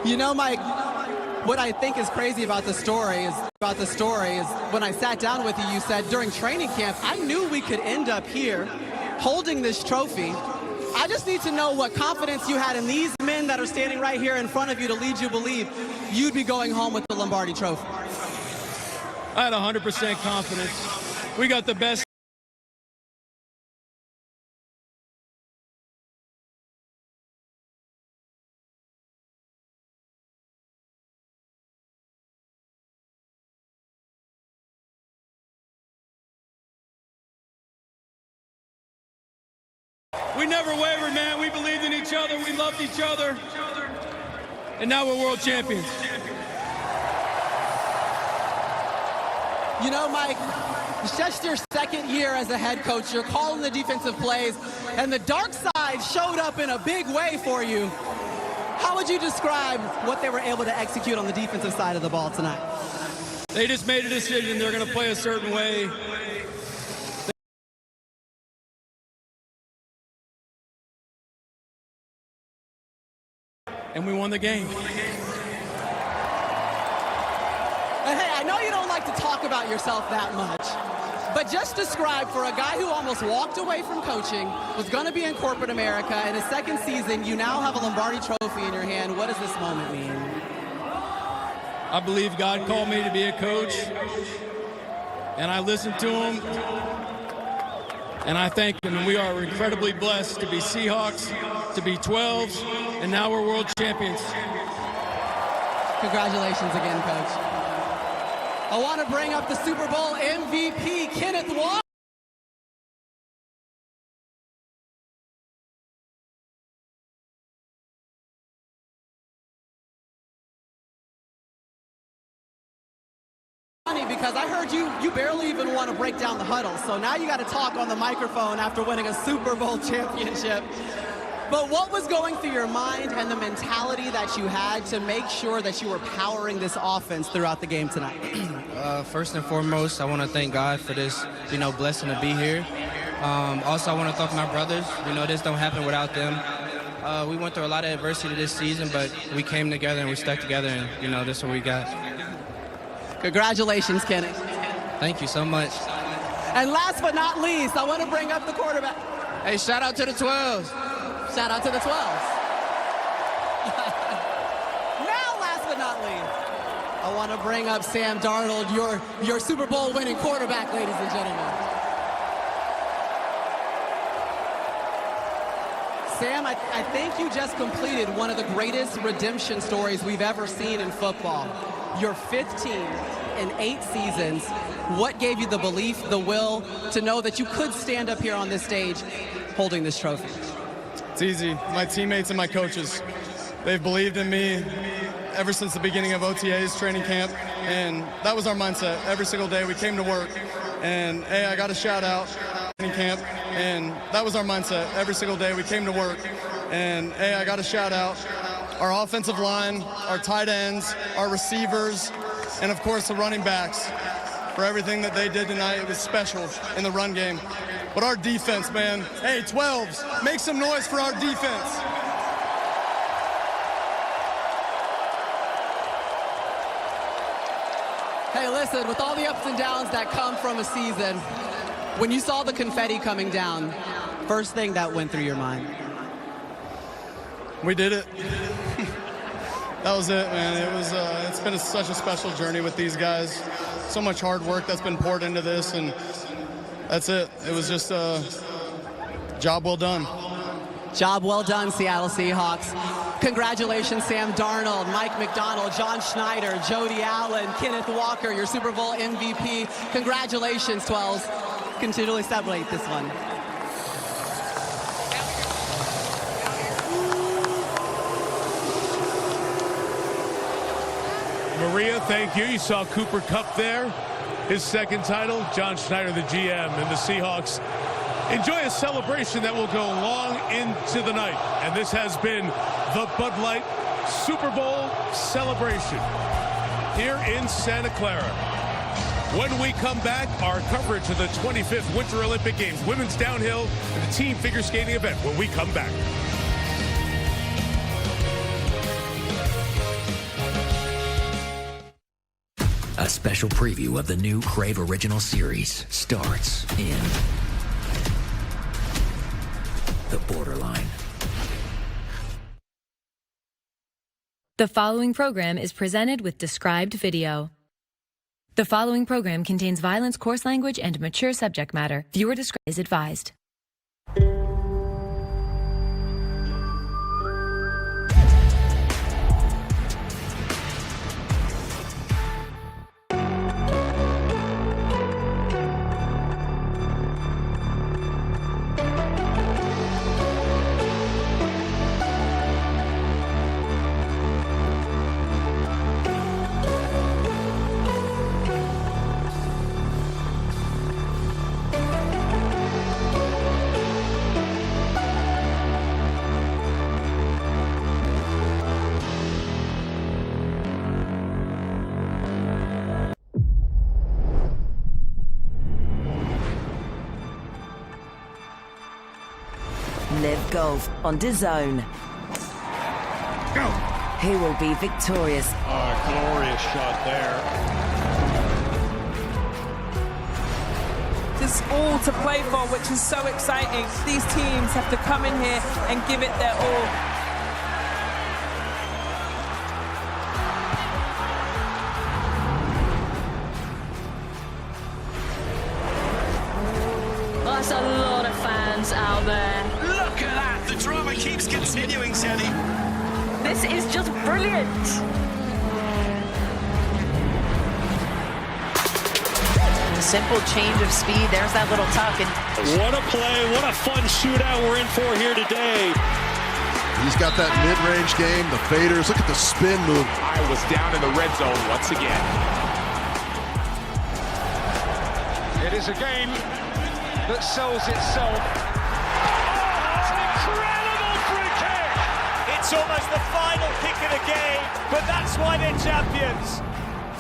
You know, Mike, what I think is crazy about the story is when I sat down with you, you said during training camp, I knew we could end up here holding this trophy. I just need to know what confidence you had in these men that are standing right here in front of you to lead you believe you'd be going home with the Lombardi Trophy. I had 100% confidence. We got the best. We never wavered, man. We believed in each other. We loved each other. And now we're world champions. You know, Mike, it's just your second year as a head coach. You're calling the defensive plays, and the dark side showed up in a big way for you. How would you describe what they were able to execute on the defensive side of the ball tonight? They just made a decision. They're going to play a certain way. and we won the game. And hey, I know you don't like to talk about yourself that much, but just describe for a guy who almost walked away from coaching, was going to be in corporate America, in his second season, you now have a Lombardi trophy in your hand. What does this moment mean? I believe God called me to be a coach, and I listened to him, and I thank him. And we are incredibly blessed to be Seahawks, to be 12s, and now we're world champions. Congratulations again, Coach. I want to bring up the Super Bowl MVP, Kenneth Walker. Because I heard you barely even want to break down the huddle, so now you got to talk on the microphone after winning a Super Bowl championship. But what was going through your mind and the mentality that you had to make sure that you were powering this offense throughout the game tonight? First and foremost, I want to thank God for this, blessing to be here. Also, I want to thank my brothers. This don't happen without them. We went through a lot of adversity this season, but we came together and we stuck together, and, this is what we got. Congratulations, Kenneth. Thank you so much. And last but not least, I want to bring up the quarterback. Hey, shout out to the 12s. Shout out to the 12s. Now, last but not least, I want to bring up Sam Darnold, your Super Bowl winning quarterback, ladies and gentlemen. Sam, I think you just completed one of the greatest redemption stories we've ever seen in football. Your 5th team in 8 seasons. What gave you the belief, the will to know that you could stand up here on this stage holding this trophy? It's easy. My teammates and my coaches, they've believed in me ever since the beginning of OTA's training camp, and that was our mindset. Every single day we came to work, and hey, I got a shout out training camp, and that was our mindset. Every single day we came to work, and hey, I got a shout out our offensive line, our tight ends, our receivers, and of course the running backs for everything that they did tonight. It was special in the run game. But our defense, man, hey, 12s, make some noise for our defense. Hey, listen, with all the ups and downs that come from a season, when you saw the confetti coming down, first thing that went through your mind? We did it. That was it, man. It's been such a special journey with these guys. So much hard work that's been poured into this, and that's it. It was just a job well done. Job well done, Seattle Seahawks. Congratulations, Sam Darnold, Mike McDonald, John Schneider, Jody Allen, Kenneth Walker, your Super Bowl MVP. Congratulations, 12s. Continually celebrate this one. Maria, thank you. You saw Cooper Kupp there, his second title. John Schneider, the GM, and the Seahawks enjoy a celebration that will go long into the night. And this has been the Bud Light Super Bowl celebration here in Santa Clara. When we come back, our coverage of the 25th Winter Olympic Games, women's downhill, and the team figure skating event when we come back. A special preview of the new Crave Original series starts in The Borderline. The following program is presented with described video. The following program contains violence, coarse language, and mature subject matter. Viewer discretion is advised. Live Golf on DAZN. Who will be victorious? Glorious shot there. There's all to play for, which is so exciting. These teams have to come in here and give it their all. That's a lot of fans out there. Look at that! The drama keeps continuing, Shelly. This is just brilliant. A simple change of speed. There's that little tuck. And what a play. What a fun shootout we're in for here today. He's got that mid-range game, the faders. Look at the spin move. Iowa's down in the red zone once again. It is a game that sells itself. Oh, an incredible free kick! It's almost the final kick of the game, but that's why they're champions.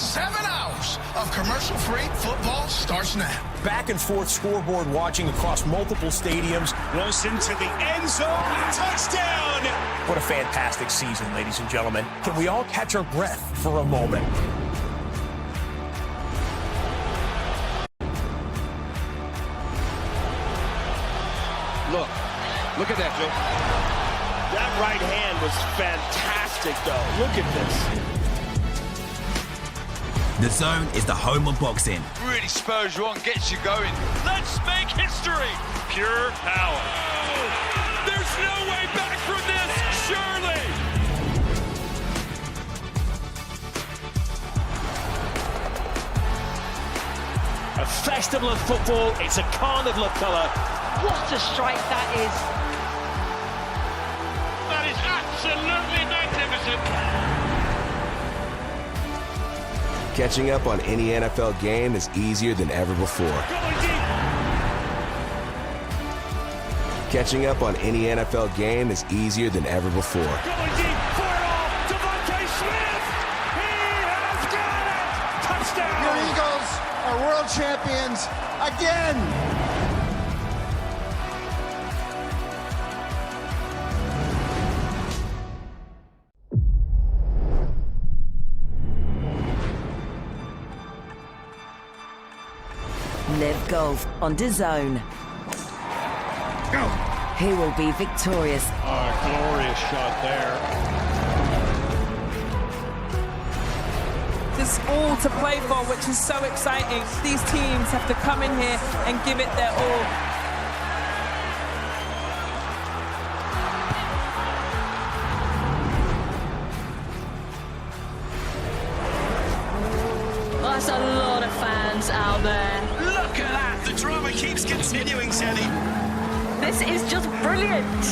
7 hours of commercial-free football starts now. Back and forth scoreboard watching across multiple stadiums. Wilson to the end zone. Touchdown! What a fantastic season, ladies and gentlemen. Can we all catch our breath for a moment? Look at that, Joe. That right hand was fantastic, though. Look at this. The Zone is the home of boxing. Really spurs you on, gets you going. Let's make history. Pure power. There's no way back from this, surely. A festival of football. It's a carnival of colour. What a strike that is. That is absolutely magnificent. Catching up on any NFL game is easier than ever before. Catching up on any NFL game is easier than ever before. Going deep for it all. Devontae Smith. He has got it. Touchdown. Your Eagles are world champions again. Live golf on DAZN. Who will be victorious? Glorious shot there. There's all to play for, which is so exciting. These teams have to come in here and give it their all. That's a lot of fans out there. Look at that! The drama keeps continuing, Shelly. This is just brilliant.